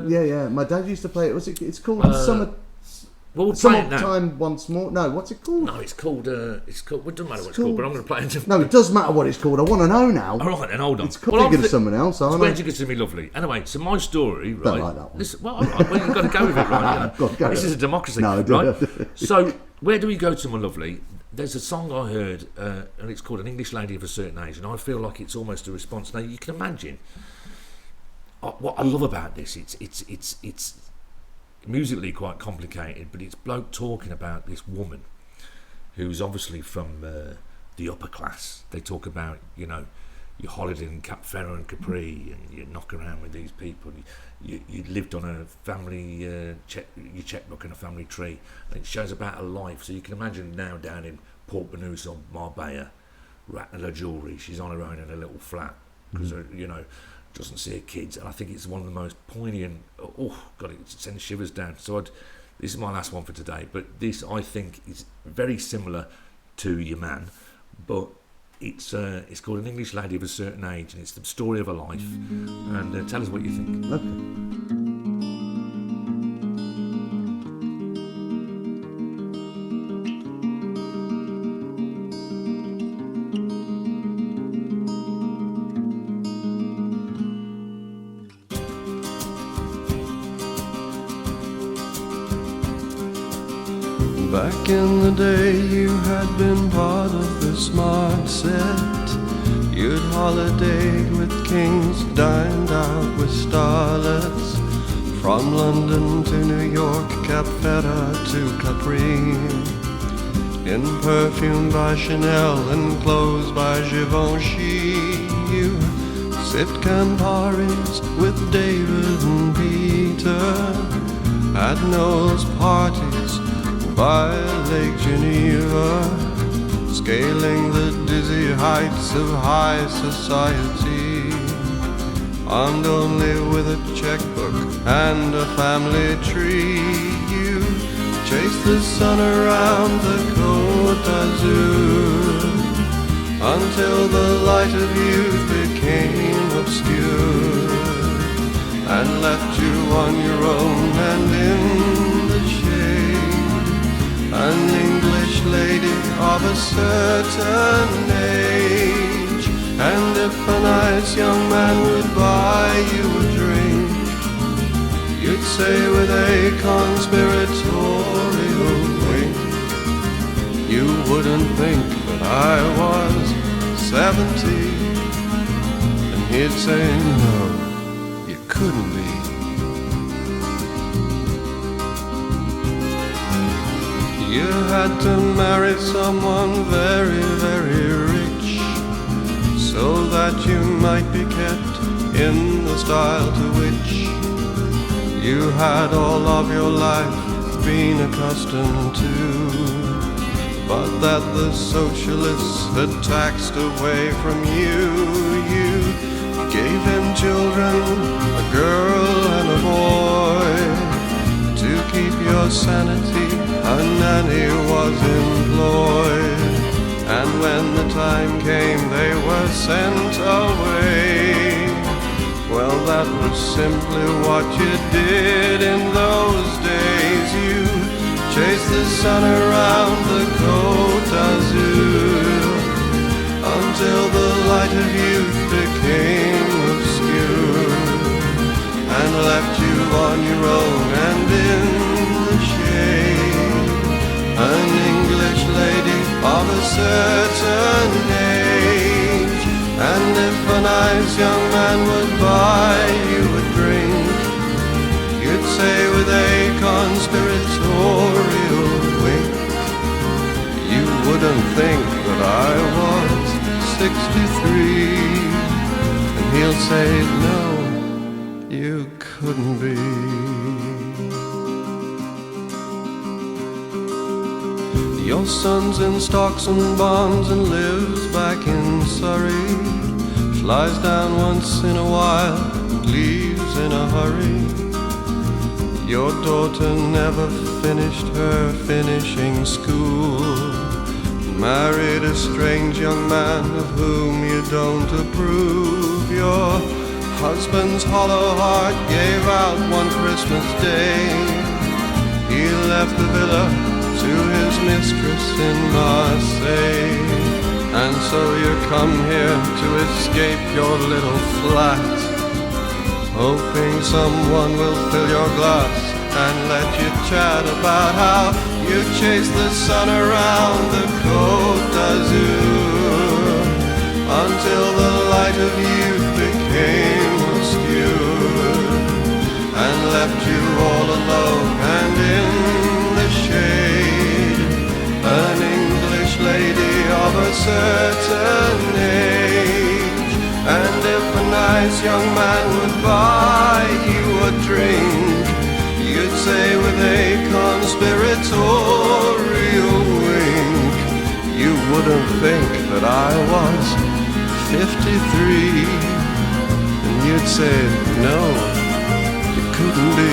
Yeah. My dad used to play it. It's called Well, we'll play it now. Summertime Once More. No, what's it called? No, it's called. It doesn't matter what it's called, but I'm going to play it. No, it does matter what it's called. I want to know now. All right, then hold on. It's bigger than someone else, aren't Where'd you get to me, lovely? Anyway, so my story, right? Don't like that one. Listen, well, you've got to go with it, right? Go this is a democracy, No, right? So, where do we go to, my lovely? There's a song I heard, and it's called An English Lady of a Certain Age, and I feel like it's almost a response. Now, you can imagine what I love about this. It's musically quite complicated, but it's bloke talking about this woman who's obviously from the upper class. They talk about, you know, your holiday in Cap Ferro and Capri, and you knock around with these people. You lived on a family your checkbook and a family tree, and it shows about her life. So you can imagine now down in Port Banús or Marbella, rattling her jewellery. She's on her own in a little flat because you know, doesn't see her kids, and I think it's one of the most poignant. Oh God, it sends shivers down. So this is my last one for today, but this I think is very similar to Your Man, but it's called An English Lady of a Certain Age, and it's the story of her life. And tell us what you think. Okay. Back in the day you had been part of the smart set. You'd holidayed with kings, dined out with starlets. From London to New York, Cap Ferro to Capri. In perfume by Chanel and clothes by Givenchy. You sip Camparis with David and Peter at Noel's parties by Lake Geneva, scaling the dizzy heights of high society, armed only with a checkbook and a family tree. You chase the sun around the Côte d'Azur until the light of youth became obscure and left you on your own and in the shade. An English lady of a certain age. And if a nice young man would buy you a drink, you'd say with a conspiratorial wink, you wouldn't think that I was 70. And he'd say, no, you couldn't be. You had to marry someone very, very rich, so that you might be kept in the style to which you had all of your life been accustomed to, but that the socialists had taxed away from you. You gave him children, a girl and a boy, to keep your sanity. A nanny was employed, and when the time came they were sent away. Well, that was simply what you did in those days. You chased the sun around the Côte d'Azur until the light of youth became obscure and left you on your own and in the shade. An English lady of a certain age. And if a nice young man would buy you a drink, you'd say with a conspiratorial wink, think that I was 63, and he'll say, no, you couldn't be. Your son's in stocks and bonds and lives back in Surrey, flies down once in a while and leaves in a hurry. Your daughter never finished her finishing school, married a strange young man of whom you don't approve. Your husband's hollow heart gave out one Christmas Day. He left the villa to his mistress in Marseille, and so you come here to escape your little flat, hoping someone will fill your glass and let you chat about how you chased the sun around the Côte d'Azur until the light of youth became obscured and left you all alone and in the shade, an English lady of a certain age. And if a nice young man would buy you a drink, you'd say with a conspiratorial wink, you wouldn't think that I was 53, and you'd say, no, you couldn't be.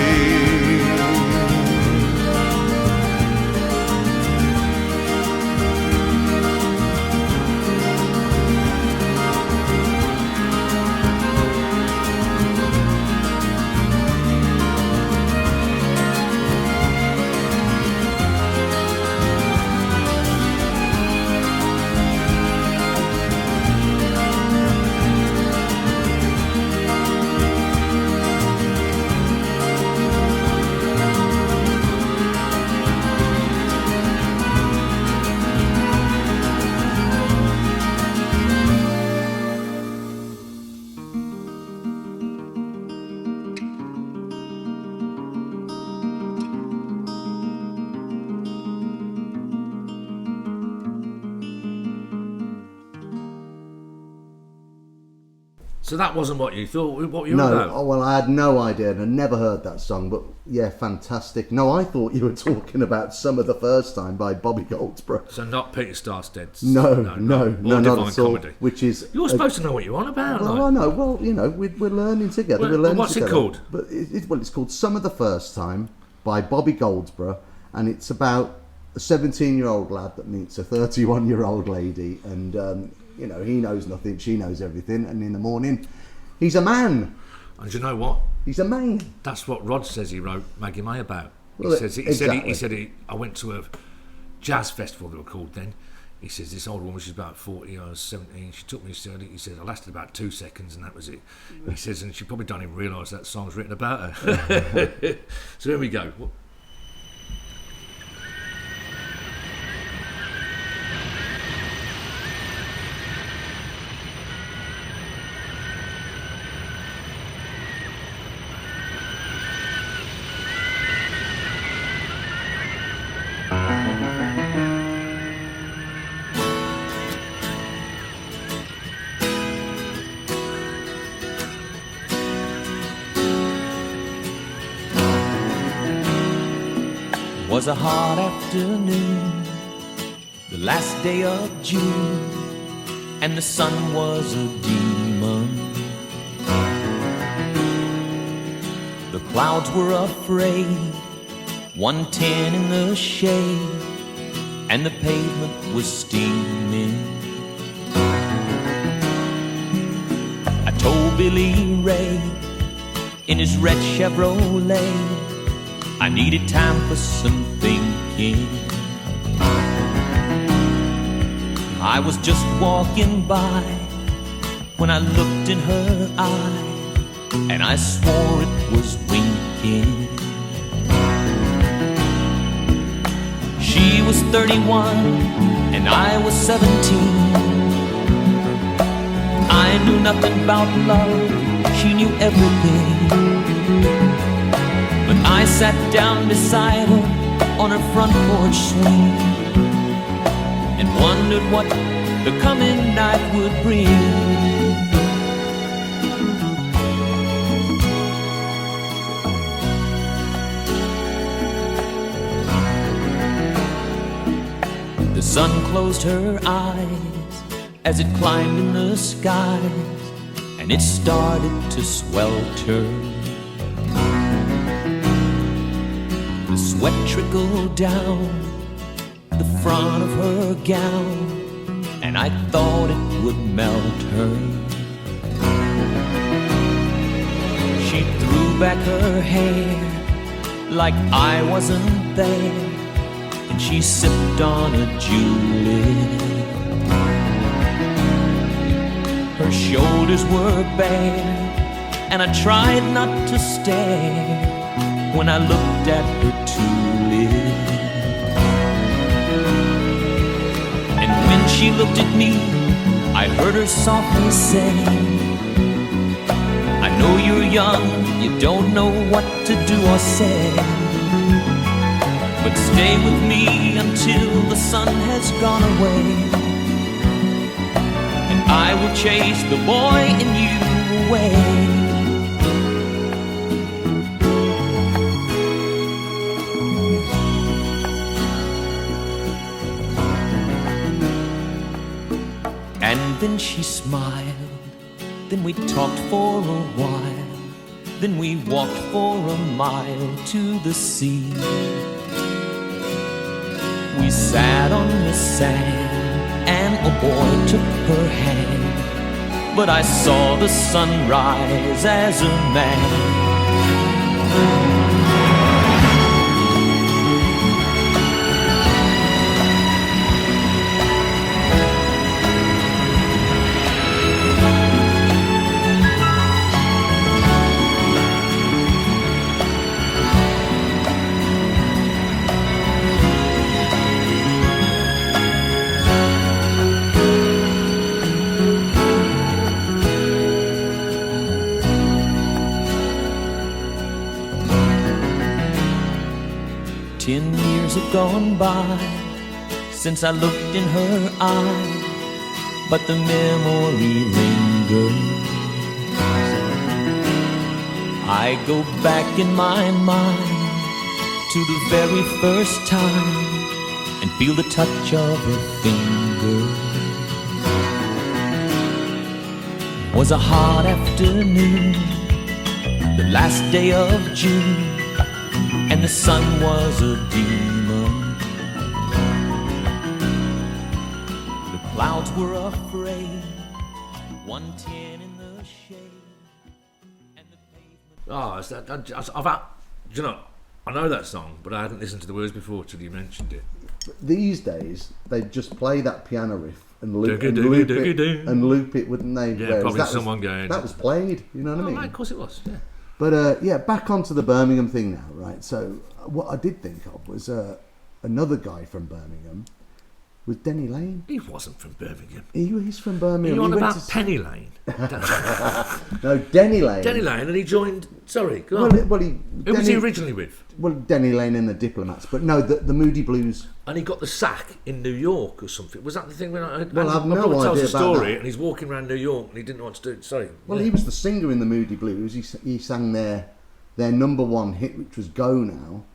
So that wasn't what you thought, what you were No, about? oh, well, I had no idea, and I never heard that song, but yeah, fantastic. No, I thought you were talking about Summer the First Time by Bobby Goldsboro. So not Peter Starstead's? No, Or not Divine at all. Comedy. Which is You're supposed to know what you're on about. Well, like. I know. Well, you know, we're learning together. Well, we're learning what's it together. called? But it's called Summer the First Time by Bobby Goldsboro, and it's about a 17-year-old lad that meets a 31-year-old lady, and you know, he knows nothing, she knows everything, and in the morning, he's a man. And you know what? He's a man. That's what Rod says he wrote Maggie May about. Well, He exactly. said I went to a jazz festival, they were called then. He says this old woman, she's about 40 or 17, she took me to, he says I lasted about 2 seconds and that was it. He says, and she probably don't even realise that song's written about her. So here we go. Was a hot afternoon, the last day of June, and the sun was a demon. The clouds were afraid, 110 in the shade, and the pavement was steaming. I told Billy Ray in his red Chevrolet I needed time for some thinking. I was just walking by when I looked in her eye, and I swore it was winking. She was 31 and I was 17. I knew nothing about love, she knew everything. But I sat down beside her on her front porch swing and wondered what the coming night would bring. The sun closed her eyes as it climbed in the skies, and it started to swelter. The sweat trickled down the front of her gown, and I thought it would melt her. She threw back her hair like I wasn't there, and she sipped on a julep. Her shoulders were bare, and I tried not to stare when I looked at her tulip. And when she looked at me, I heard her softly say, I know you're young, you don't know what to do or say, but stay with me until the sun has gone away, and I will chase the boy in you away. And then she smiled, then we talked for a while, then we walked for a mile to the sea. We sat on the sand, and a boy took her hand, but I saw the sun rise as a man. Gone by since I looked in her eye, but the memory lingers. I go back in my mind to the very first time and feel the touch of her finger. It was a hot afternoon, the last day of June, and the sun was a demon. The clouds were afraid, 110 in the shade, and the pavement... You know, I know that song, but I hadn't listened to the words before till you mentioned it. These days, they'd just play that piano riff and loop it, wouldn't they? Yeah, Whereas probably someone going... That was played, you know what I mean? Mate, of course it was, yeah. But yeah, back onto the Birmingham thing now, right? So what I did think of was another guy from Birmingham was Denny Lane. He wasn't from Birmingham. He's from Birmingham. Are you on about Penny Lane? No, Denny Lane. Denny Lane, and he joined... Sorry, go on. Who was he originally with? Well, Denny Lane and the Diplomats, but no, the Moody Blues. And he got the sack in New York or something. Was that the thing when I heard... Well, I've no idea tells the story, about that. And he's walking around New York and he didn't know what to do. Sorry. Well, he was the singer in the Moody Blues. He sang their number one hit, which was Go Now.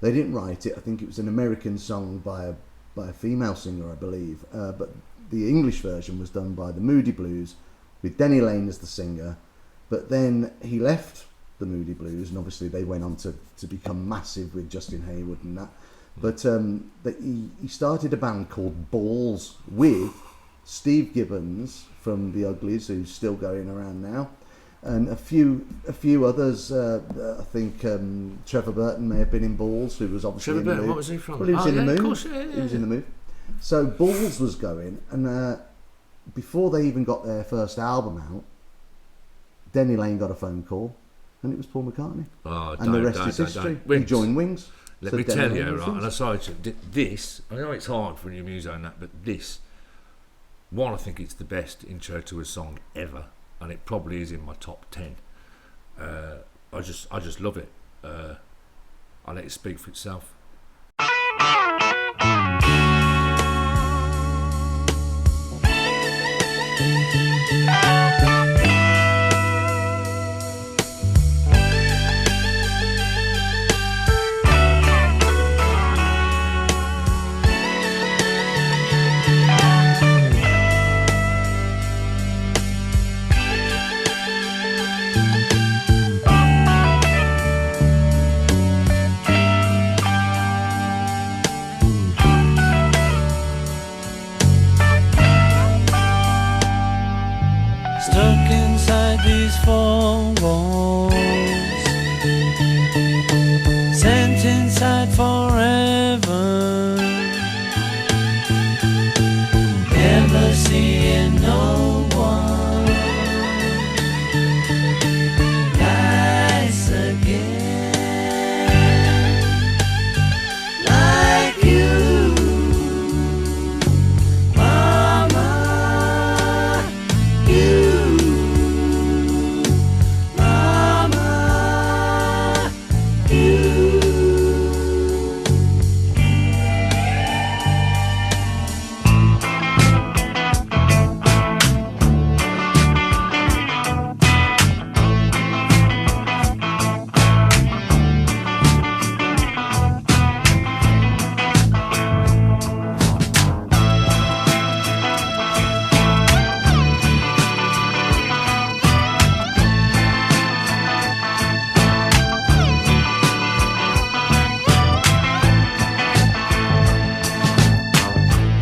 They didn't write it. I think it was an American song by a female singer, I believe. But the English version was done by the Moody Blues with Denny Lane as the singer. But then he left the Moody Blues, and obviously they went on to become massive with Justin Hayward and that. But he started a band called Balls with Steve Gibbons from the Uglies, who's still going around now, and a few others. I think Trevor Burton may have been in Balls, who was obviously Trevor in the Burton, Move. what was he from? Well, he was in the Move. Of course, yeah. He was in the Move. So Balls was going, and before they even got their first album out, Denny Lane got a phone call, and it was Paul McCartney. Oh, and the rest is history. He joined Wings. Let me tell you, right, and aside from this, I know it's hard for new music and that, but this, one, I think it's the best intro to a song ever, and it probably is in my top 10. I just love it. I'll let it speak for itself. stuck inside these four walls, sent inside forever, never seeing no one nice again like you, mama, you, mama, you.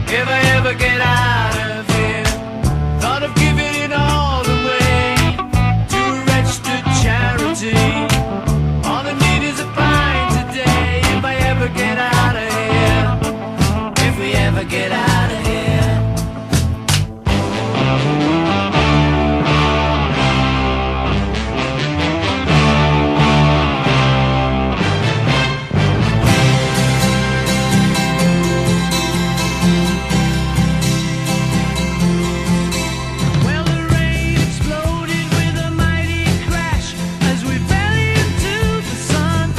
If I ever get out of here, thought of giving it all away to a registered charity. All I need is a pint today. If I ever get out of here, if we ever get out of here. Well, the rain exploded with a mighty crash as we fell into the sun.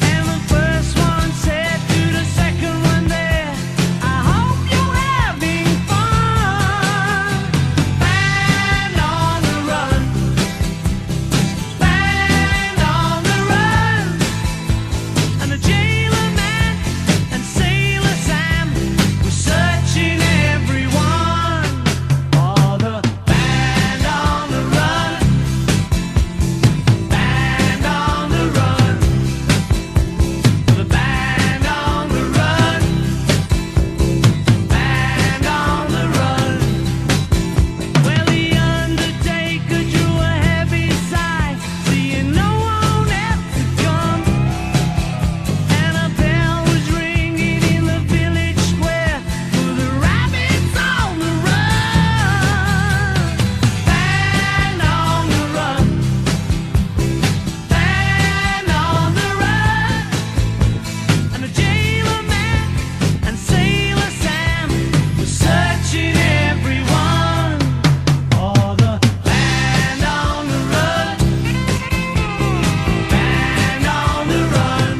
And the first one said to the second one there, I hope you're having fun. Band on the run, band on the run. And the jailer man and Sailor Sam were searching everyone for the band on the run, band on the run, for the band on the run, band on the run. Well, the undertaker drew a heavy sigh, seeing no one else had come. And a bell was ringing in the village square for the rabbits on the run. Band on the run, band on the run. And the jailer man and Sailor Sam were searching everyone for the band on the run, band on the run.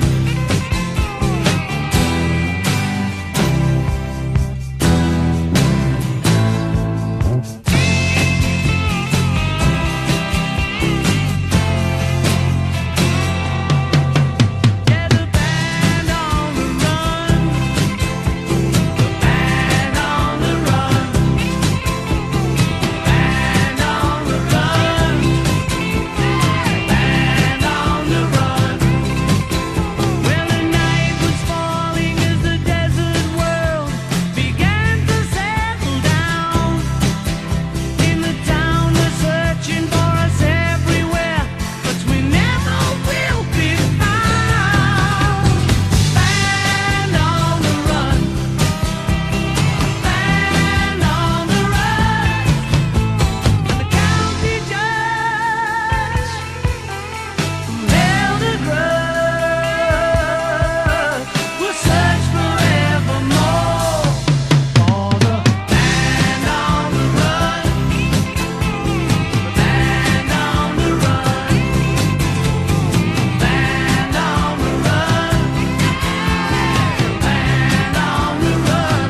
Yeah, the band on the run, the band on the run, band on the run, band on the run. Well, the night was falling as the desert world began to settle down. In the town, they're searching for us everywhere, but we never will be found. Band on the run, band on the run. And the county judge who held a grudge will search forevermore for the band on the run, the band on the run, band on the run, band on the run.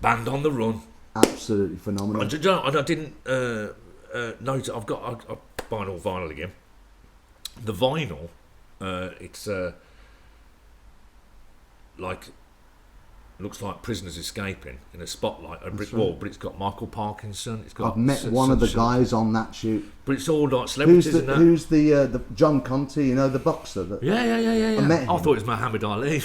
Band on the Run. Absolutely phenomenal. I didn't notice. I'm buying all vinyl again. The vinyl, it's like looks like prisoners escaping in a spotlight, a brick wall, but it's got Michael Parkinson. It's got. I've met one of the guys on that shoot. But it's all like celebrities. Who's the John Conti? You know, the boxer. Yeah. I met him. I thought it was Muhammad Ali.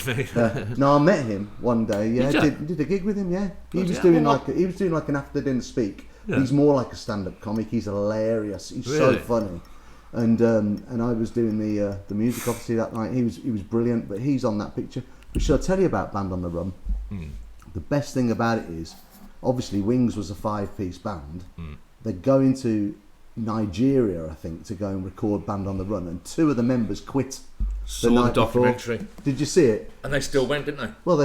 No, I met him one day. Yeah, Did you? did a gig with him. Yeah, he was Bloody doing hell, like an after dinner speak. Yeah. He's more like a stand-up comic. He's hilarious. He's Really? so funny. And I was doing the music obviously that night. He was brilliant, but he's on that picture. But shall I tell you about Band on the Run? The best thing about it is, obviously Wings was a 5-piece band. They're going to Nigeria, I think, to go and record Band on the Run, and 2 of the members quit. Saw the night before. documentary. Did you see it? And they still went, didn't they? Well,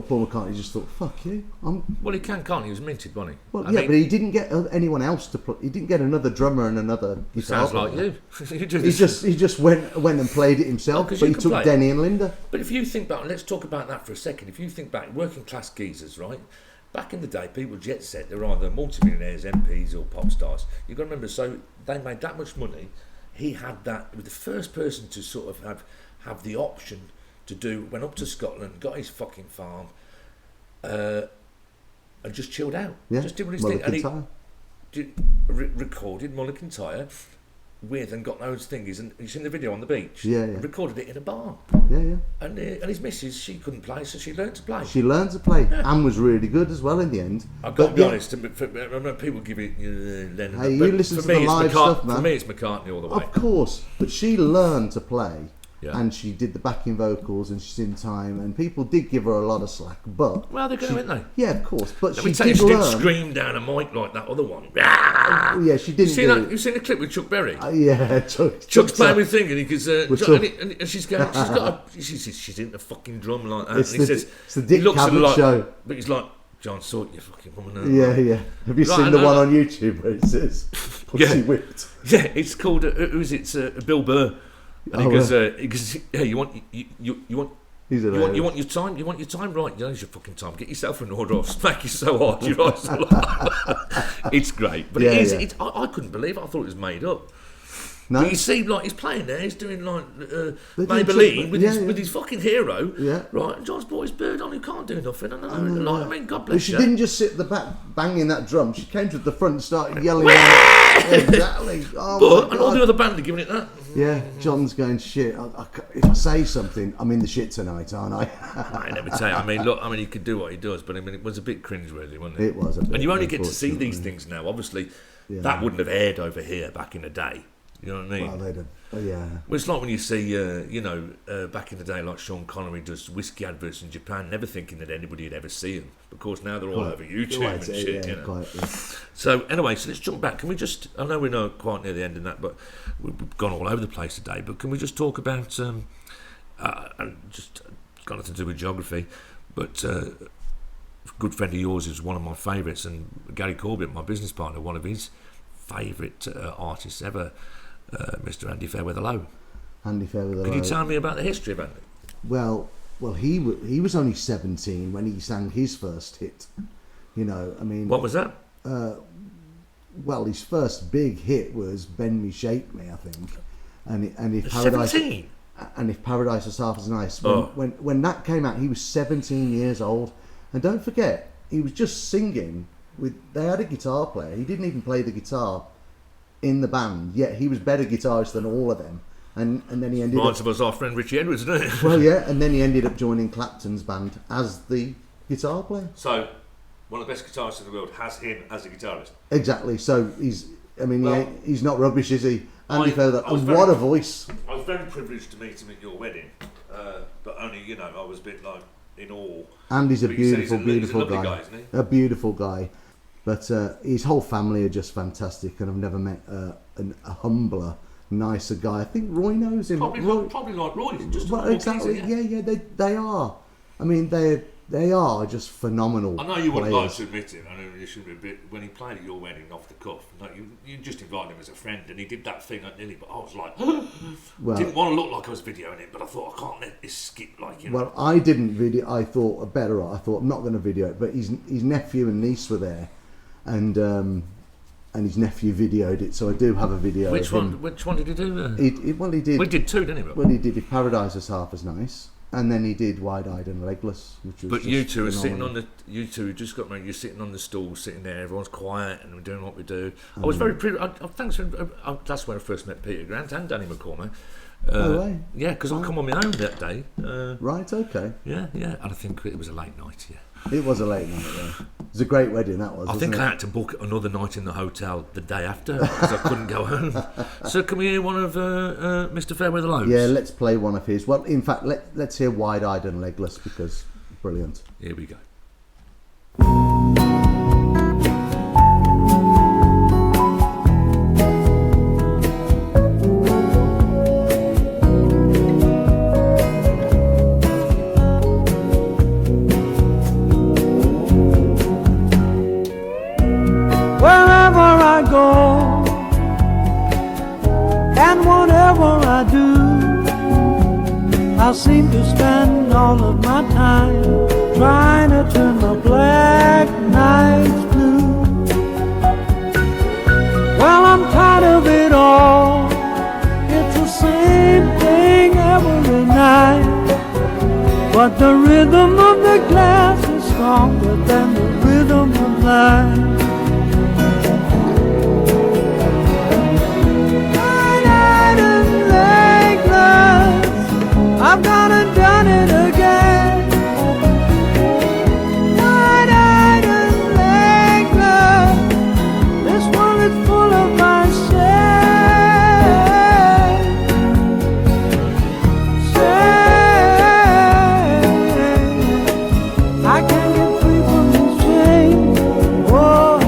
Paul McCartney just thought, "Fuck you." Well, he can't he? He was minted, wasn't he? Well, I yeah, mean, but he didn't get anyone else to play. He didn't get another drummer and another guitar sounds like player. you. He just went and played it himself. 'cause But you he can took play. Denny and Linda. But if you think back, let's talk about that for a second. If you think back, working class geezers, right? Back in the day, people jet set. They're either multimillionaires, MPs, or pop stars. You've got to remember. So they made that much money. He had that. He was the first person to sort of have the option to do. Went up to Scotland, got his fucking farm, and just chilled out. Yeah, Just did what his Muller thing. And he Kintyre. recorded Muller Kintyre with and got those thingies, and you seen the video on the beach. Yeah. Recorded it in a barn. Yeah. And his missus, she couldn't play, so she learned to play. She learned to play and was really good as well in the end. I've got to But be yeah, honest, I know people give it Lennon. Hey, but you listen for to me, the it's live stuff, man. For me, it's McCartney all the way. Of course, but she learned to play, Yeah. and she did the backing vocals, and she's in time, and people did give her a lot of slack. But Well, they're going to, aren't they? yeah, of course. But Let she me tell you, did she didn't learn. scream down a mic like that other one. Yeah, she didn't. You've seen the clip with Chuck Berry? Yeah, Chuck's playing with thing, and he goes, With Chuck, Chuck. and she's got, she's in the fucking drum like that. It's and he the- says, it's the Dick he looks at her Cavett like, show. But he's like, John Sort, you fucking woman. Yeah. Have you Right, seen I the know one that. on YouTube where it says "Pussy Yeah. Whipped"? Yeah, it's called. Who's it? It's Bill Burr. And Oh, he goes, "Yeah, you want He's you hilarious. want your time. You want your time right. You know, it's your fucking time. Get yourself in order. I'll smack you so hard. Your eyes will It's great, but Yeah, it is. yeah. It's, I couldn't believe it. I thought it was made up. No, But you see, like he's playing there. He's doing like They do Maybelline Chuck- with yeah, his yeah. with his fucking hero. Yeah. Right. And John's brought his bird on. Who can't do nothing. And I mean, God but bless she you. didn't just sit at the back banging that drum. She came to the front and started yelling. Exactly. Oh But my and all God. the other band are giving it that. Yeah, John's going shit. If I say something, I'm in the shit tonight, aren't I? I never tell you. I mean, look. I mean, he could do what he does, but I mean, it was a bit cringeworthy, wasn't it? It was a bit, And you only get to see these unfortunately. things now. Obviously, Yeah. that wouldn't have aired over here back in the day. You know what I mean? Well, they don't. Oh, yeah. Well, it's like when you see, back in the day, like Sean Connery does whiskey adverts in Japan, never thinking that anybody would ever see them. Of course, now they're all over YouTube Quite, and shit. yeah, You know? quite, yeah. So anyway, so let's jump back. Can we just? I know we're not quite near the end of that, but we've gone all over the place today. But can we just talk about? And just got nothing to do with geography, but a good friend of yours is one of my favourites, and Gary Corbett, my business partner, one of his favourite artists ever, Mr. Andy Fairweather Lowe. Andy Fairweather Can you Lowe. tell me about the history of Andy? Well, he was only 17 when he sang his first hit. You know, I mean, What was that? well, his first big hit was "Bend Me, Shape Me," I think, and if Paradise 17. and if Paradise Was Half as Nice. Oh. When that came out, he was 17 years old, and don't forget, he was just singing with. They had a guitar player. He didn't even play the guitar in the band, yet he was better guitarist than all of them. And then he ended Reminds up. of us our friend Richie Edwards, doesn't it? Well, yeah, and then he ended up joining Clapton's band as the guitar player. So, one of the best guitarists in the world has him as a guitarist. Exactly. So he's. I mean, Well, he's not rubbish, is he? Andy Fairweather. I was And very- what a voice! I was very privileged to meet him at your wedding, but only, I was a bit like in awe. Andy's a But you say beautiful, he's a beautiful lovely guy. guy, isn't he? A beautiful guy. But his whole family are just fantastic, and I've never met a humbler, nicer guy. I think Roy knows him. Probably like Roy, just a Well, normal exactly. geezer, Yeah, they are. I mean, they are just phenomenal. I know you wouldn't like players. to admit it. I know you should be a bit. When he played at your wedding off the cuff, like you just invited him as a friend, and he did that thing at Lily. But I was like, Well, didn't want to look like I was videoing it, but I thought I can't let this skip. Like, you know. Well, I didn't video. I thought I thought I'm not going to video it, but his nephew and niece were there, and his nephew videoed it. So I do have a video. Which of him. one? Which one did he do? He did. We did two, didn't he? Well, he did. If Paradise Was Half as Nice, And then he did Wide Eyed and Legless, which was. But just you two are sitting phenomenal. on the. You two just got married. You're sitting on the stool, sitting there. Everyone's quiet, and we're doing what we do. I was very. Thanks for. That's where I first met Peter Grant and Danny McCormack. Oh, right. Yeah, because I come on my own that day. Right. Okay. Yeah, and I think it was a late night. Yeah. It was a late night. Yeah. It was a great wedding. That was. I think wasn't I it? had to book another night in the hotel the day after because I couldn't go home. So can we hear one of Mr. Fairweather Lowe's? Yeah, let's play one of his. Well, in fact, let's hear Wide Eyed and Legless because brilliant. Here we go. Wherever I go and whatever I do, I seem to spend all of my time trying to turn the black nights blue. Well, I'm tired of it all. It's the same thing every night. But the rhythm of the glass is stronger than the rhythm of life. I've gone and done it again. Wide-eyed and legless. This world is full of my shame. I can't get free from this chain. Whoa.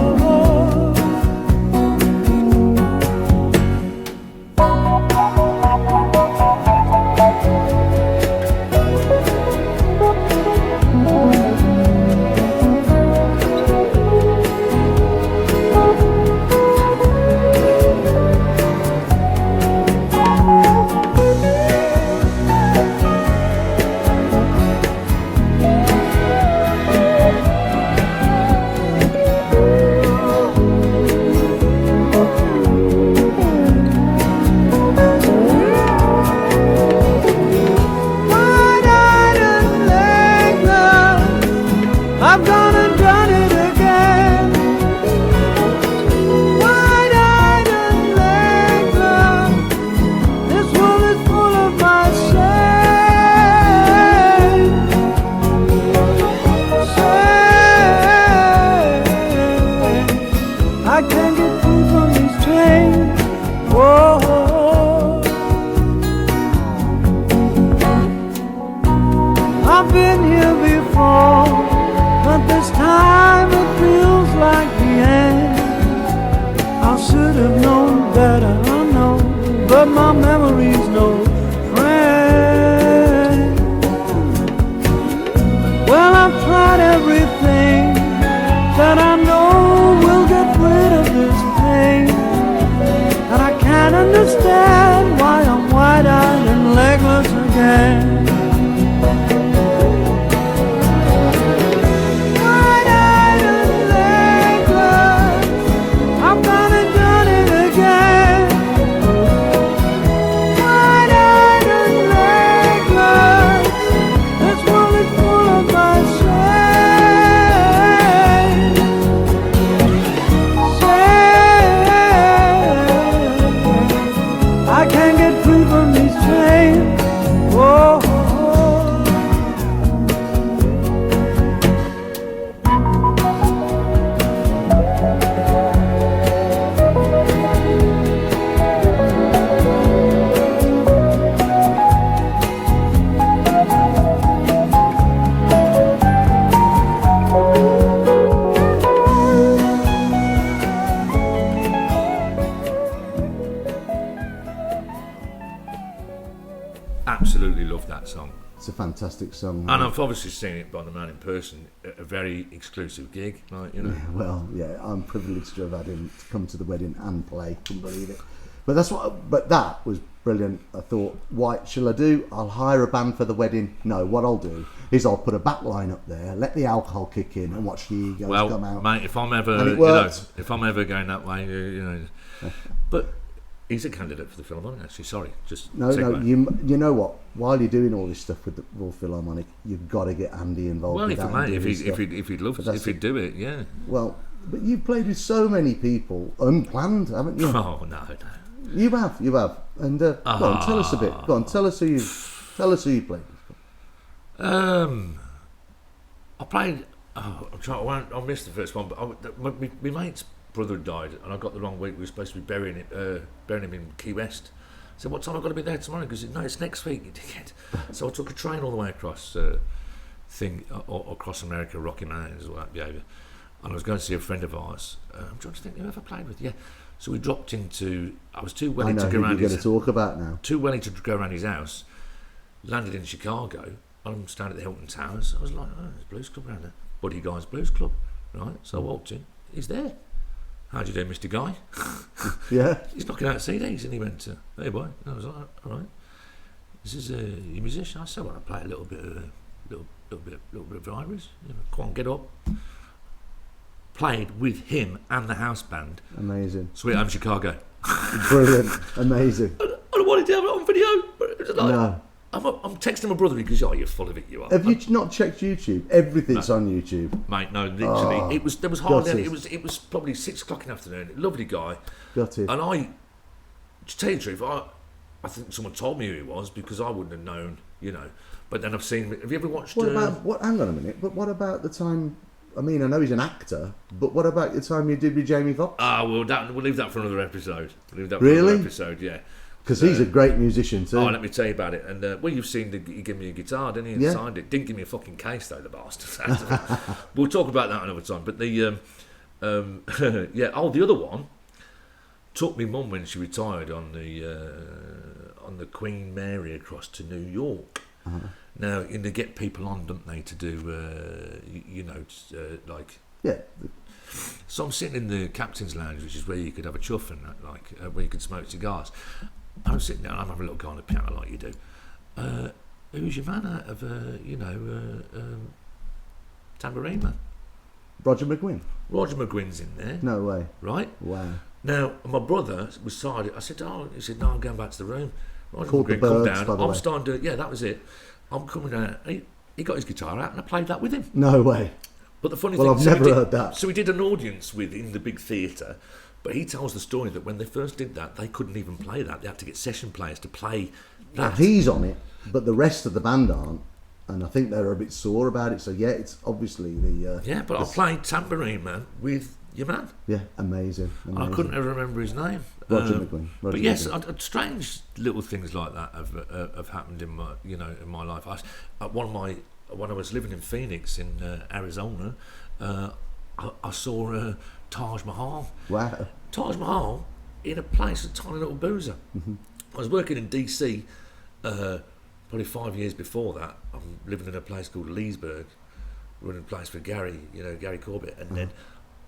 Wide-eyed and legless. I've gone and done it again. Wide-eyed and legless. This world is full of my shame. I can't get free from these chains. Whoa. I've been here before, but this time it feels like the end. I should have known better, I know, but my memory's no friend. Well, I've tried everything that I know will get rid of this pain, and I can't understand why I'm wide-eyed and legless again. Wide-eyed and legless. I've gone and done it again. Wide-eyed and legless. This world is full of my shame. I can't get free from these chains. Whoa. Absolutely love that song. It's a fantastic song. And I've obviously seen it by the man in person at a very exclusive gig, like, you know. Well, yeah, I'm privileged to have had him to come to the wedding and play. Couldn't believe it. But that's what. But that was brilliant. I thought, what shall I do? I'll hire a band for the wedding. No, what I'll do is I'll put a back line up there, let the alcohol kick in, and watch the egos come out. Mate, if I'm ever, And it you know, worked. if I'm ever going that way, you know, but He's a candidate for the Philharmonic, actually. Sorry, just No, you know what? While you're doing all this stuff with the Royal Philharmonic, you've got to get Andy involved. Well, with if he'd do it, yeah. Well, but you've played with so many people unplanned, haven't you? Oh no. You have, and go on, tell us a bit. Go on, tell us who you played with. I played. I missed the first one, but my mate's brother had died, and I got the wrong week. We were supposed to be burying him in Key West. I said, "What time have I got to be there tomorrow?" Because no, it's next week, you dickhead. So I took a train all the way across across America, Rocky Mountains, all that behaviour. And I was going to see a friend of ours. I'm trying to think who I've played with. Yeah. So we dropped into. I was too welly to go around his. Talk about now. Too welly to go around his house. Landed in Chicago. I'm standing at the Hilton Towers. I was like, "Oh, there's a blues club around there. Buddy Guy's Blues Club, right?" So I walked in. He's there. "How do you do, Mr. Guy?" Yeah. He's knocking out CDs, and he went, "Hey boy." And I was like, "All right. This is a musician." I said, "Well, I play a little bit of Irish. Come on, get up." Played with him and the house band. Amazing. Sweet Home Chicago. Brilliant. Amazing. I wanted to have it on video, but it was like, no. I'm texting my brother because you're full of it. You are. Have you not checked YouTube? Everything's on YouTube, mate. No, literally, there was hardly. It was probably 6 o'clock in the afternoon. Lovely guy. Got it. And to tell you the truth, I think someone told me who he was because I wouldn't have known, But then I've seen. Have you ever watched? Hang on a minute. But what about the time? I mean, I know he's an actor, but what about the time you did with Jamie Foxx? We'll leave that for another episode. Yeah. Because he's a great musician too. Oh, let me tell you about it. And you've seen he gave me a guitar, didn't he? And signed it. Didn't give me a fucking case though, the bastard. We'll talk about that another time. But the the other one took me mum when she retired on the Queen Mary across to New York. Uh-huh. Now, they get people on, don't they, to do like. Yeah. So I'm sitting in the captain's lounge, which is where you could have a chuff and that, where you could smoke cigars. I'm sitting there and I'm having a little go on the piano like you do. Who's your man out of, Tambourine Man? Roger McGuinn. Roger McGuinn's in there. No way. Right? Wow. Now, my brother was side. I said, he said, "No, I'm going back to the room." Roger Called McGuinn, the Birds, come down. by the I'm way. starting to, that was it. I'm coming down. He got his guitar out and I played that with him. No way. But the funny Well, thing, I've never heard that. So we did an audience in the big theatre, but he tells the story that when they first did that, they couldn't even play that. They had to get session players to play Now, that. he's on it, but the rest of the band aren't, and I think they're a bit sore about it. So yeah, it's obviously the. But I played Tambourine Man with your man. Yeah, amazing. I couldn't ever remember his name. Roger McGuinn. But yes, strange little things like that have happened in my in my life. When I was living in Phoenix in Arizona, I saw Taj Mahal. Wow. Taj Mahal in a place, a tiny little boozer. Mm-hmm. I was working in DC probably 5 years before that. I'm living in a place called Leesburg, running a place for Gary Corbett, and then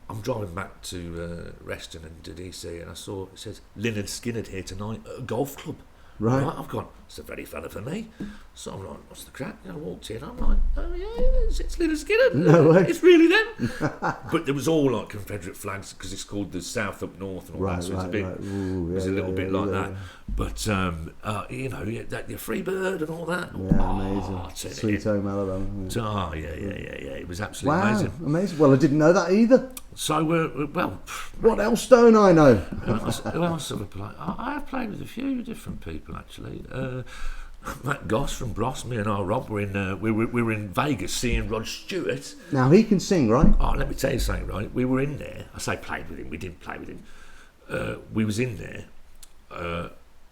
I'm driving back to Reston and to DC, and I saw it says Lynyrd Skynyrd here tonight at a golf club. Right. I've gone, it's a very fella for me. So I'm like, what's the crack? I walked in, I'm like, oh yeah, it's Lynyrd Skynyrd. No way. It's really them. But there was all like Confederate flags because it's called the South up north and all that. So it's a bit, Ooh, it was a little bit like that. yeah. But that your Freebird and all that. Yeah, amazing. turn it Sweet in. Home Alabama. Oh yeah. It was absolutely Wow, amazing. amazing. Well, I didn't know that either. So What else don't I know? who else have I played? I have played with a few different people actually. Matt Goss from Bros, me and our Rob were in we were in Vegas seeing Rod Stewart. Now he can sing, right? Oh, let me tell you something, right? We were in there. I say played with him. We didn't play with him. We was in there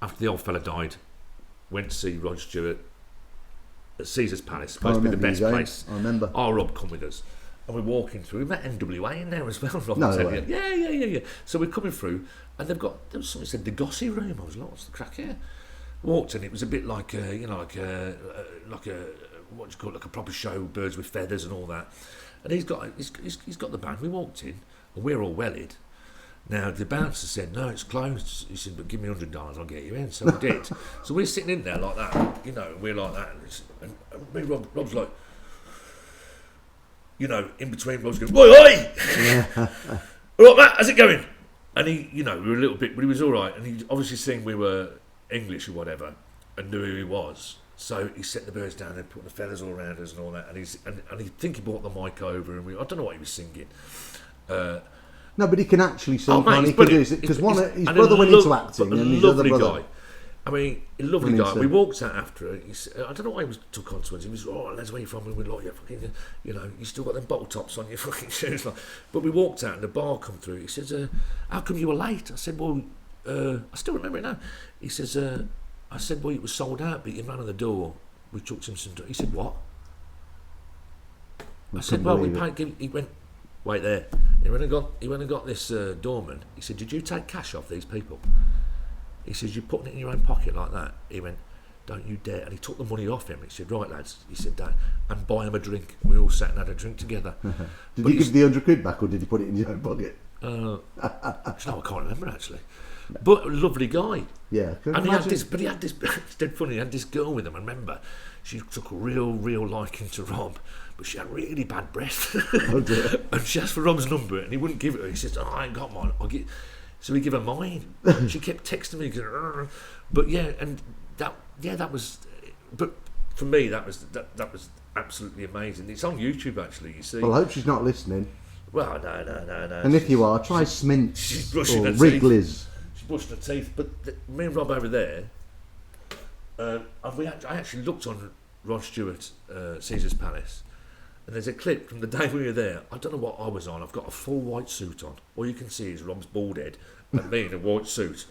after the old fella died. Went to see Rod Stewart at Caesar's Palace. Supposed to be the best place. I remember. Our Rob come with us. And we're walking through. We met NWA in there as well. Rob No said, way. Yeah. So we're coming through, and there was something said the Gossy Room. I was like, what's the crack here? Walked in. It was a bit like what do you call it, like a proper show, birds with feathers and all that. And he's got the band. We walked in, and we're all wellied. Now the bouncer said, no, it's closed. He said, but give me $100, I'll get you in. So we did. So we're sitting in there like that, we're like that, and me, Rob's like, in between Rob's going, oi! All right, Matt, how's it going? And he, you know, we were a little bit, but he was all right. And he obviously seen we were English or whatever, and knew who he was. So he set the birds down and put the feathers all around us and all that. And he think he brought the mic over, and I don't know what he was singing. No, but he can actually sing. Oh, mate, he can do it because his brother went into acting, and his other brother. Guy. I mean, a lovely guy. We walked out after it. I don't know why he was took on to us. He was, "Oh, lads, where you from?" And we were like, "Yeah, fucking, you know, you still got them bottle tops on your fucking shoes." But we walked out, and the bar come through. He says, "How come you were late?" I said, "Well, I still remember it now." He says, "I said, well, it was sold out, but you ran on the door. We took him some." He said, "What?" I said, "Well, we paid." He went, "Wait there." He went and got this doorman. He said, "Did you take cash off these people?" He says, "You're putting it in your own pocket like that." He went, "Don't you dare." And he took the money off him. He said, "Right, lads," he said, "Dad, and buy him a drink." We all sat and had a drink together. Did he give the 100 quid back, or did he put it in your own pocket? No, I can't remember actually. But a lovely guy. Yeah. And he had this, it's dead funny, he had this girl with him, and remember, she took a real liking to Rob, but she had really bad breath. Oh dear. And she asked for Rob's number, and he wouldn't give it her. He says, "Oh, I ain't got mine. I'll get..." So he gave her mine. She kept texting me, going, "Rrr." But yeah, and that was, but for me, that was absolutely amazing. It's on YouTube actually, you see. Well, I hope she's not listening. Well, no. And if you are, try Smint She's brushing or her Wrigley's. She's brushing her teeth. But me and Rob over there, I actually looked on Rod Stewart, Caesar's Palace, and there's a clip from the day we were there. I don't know what I was on. I've got a full white suit on. All you can see is Rob's bald head and me in a white suit.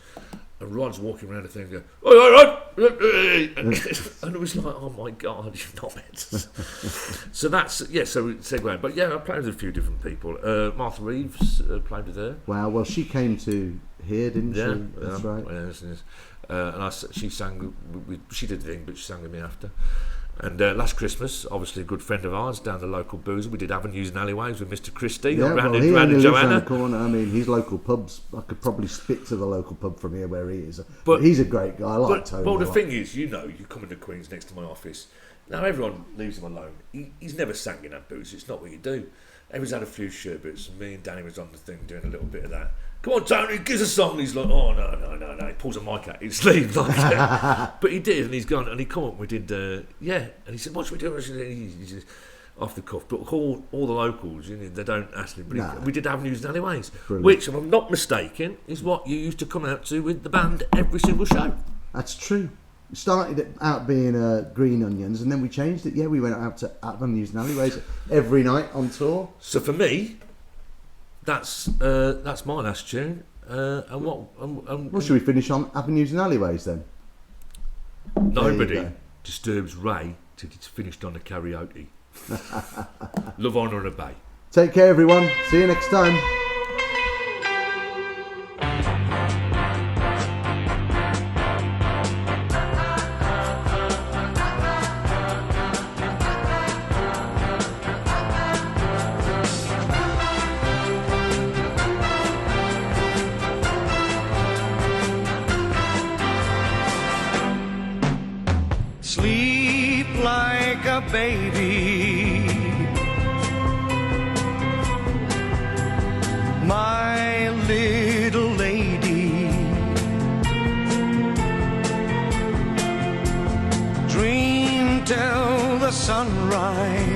And Rod's walking around the thing going, "Oi, Rod!" And it was like, oh my God, you're not meant to. So that's, so we segue. But yeah, I played with a few different people. Martha Reeves played with her. Wow, well, she came to here, didn't she? That's right. Yes. And she sang, she did the thing, but she sang with me after. And last Christmas, obviously a good friend of ours down the local boozer, we did Avenues and Alleyways with Mr. Christie. Yeah, around he only lives Joanna. around the corner. I mean, his local pubs, I could probably spit to the local pub from here where he is. But he's a great guy. I like Tony. Well, the thing is, you come into Queen's next to my office. Now everyone leaves him alone. He's never sang in that booze. It's not what you do. Everyone's had a few sherbets, and me and Danny was on the thing doing a little bit of that. "Come on, Tony, give us a song." And he's like, "Oh, no. He pulls a mic out his sleeve like that. But he did, and he's gone, and he come up and we did, and he said, "What should we do?" He just, off the cuff. But all the locals, they don't ask me. But we did Avenues and Alleyways, which, if I'm not mistaken, is what you used to come out to with the band every single show. That's true. It started out being Green Onions, and then we changed it. Yeah, we went out to Avenues and Alleyways every night on tour. So for me, that's my last tune. And what? Should we finish on Avenues and Alleyways then? Nobody disturbs Ray till it's finished on the karaoke. Love, honour and obey. Take care, everyone. See you next time. Sleep like a baby, my little lady. Dream till the sunrise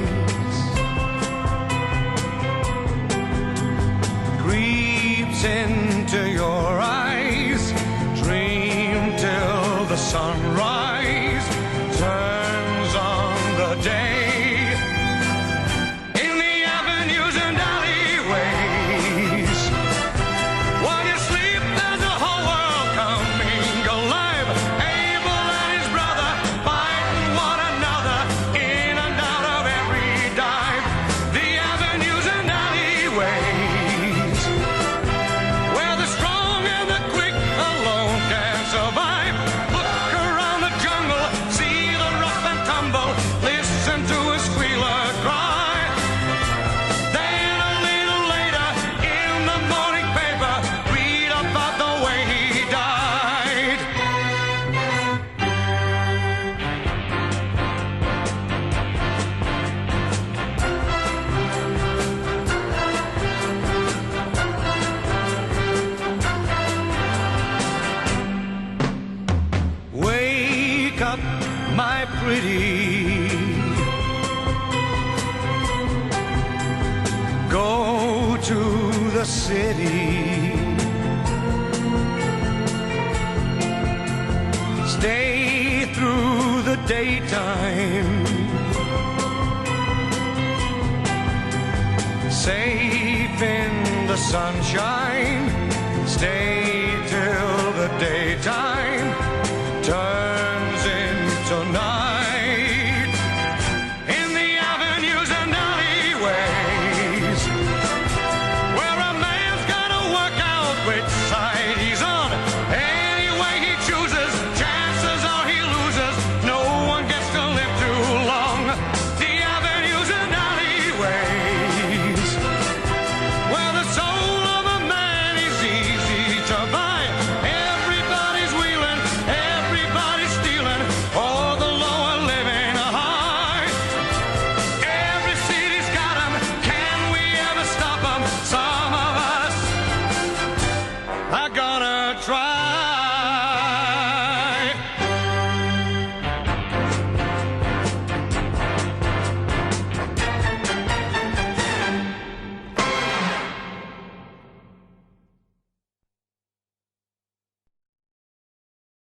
creeps into your eyes. Dream till the sunrise turns on the day. In the avenues and alleyways, while you sleep, there's a whole world coming alive. Abel and his brother fighting one another in and out of every dive. The avenues and alleyways, where the strong and the quick alone can survive. Look around the the city. Stay through the daytime, safe in the sunshine. Stay till the daytime.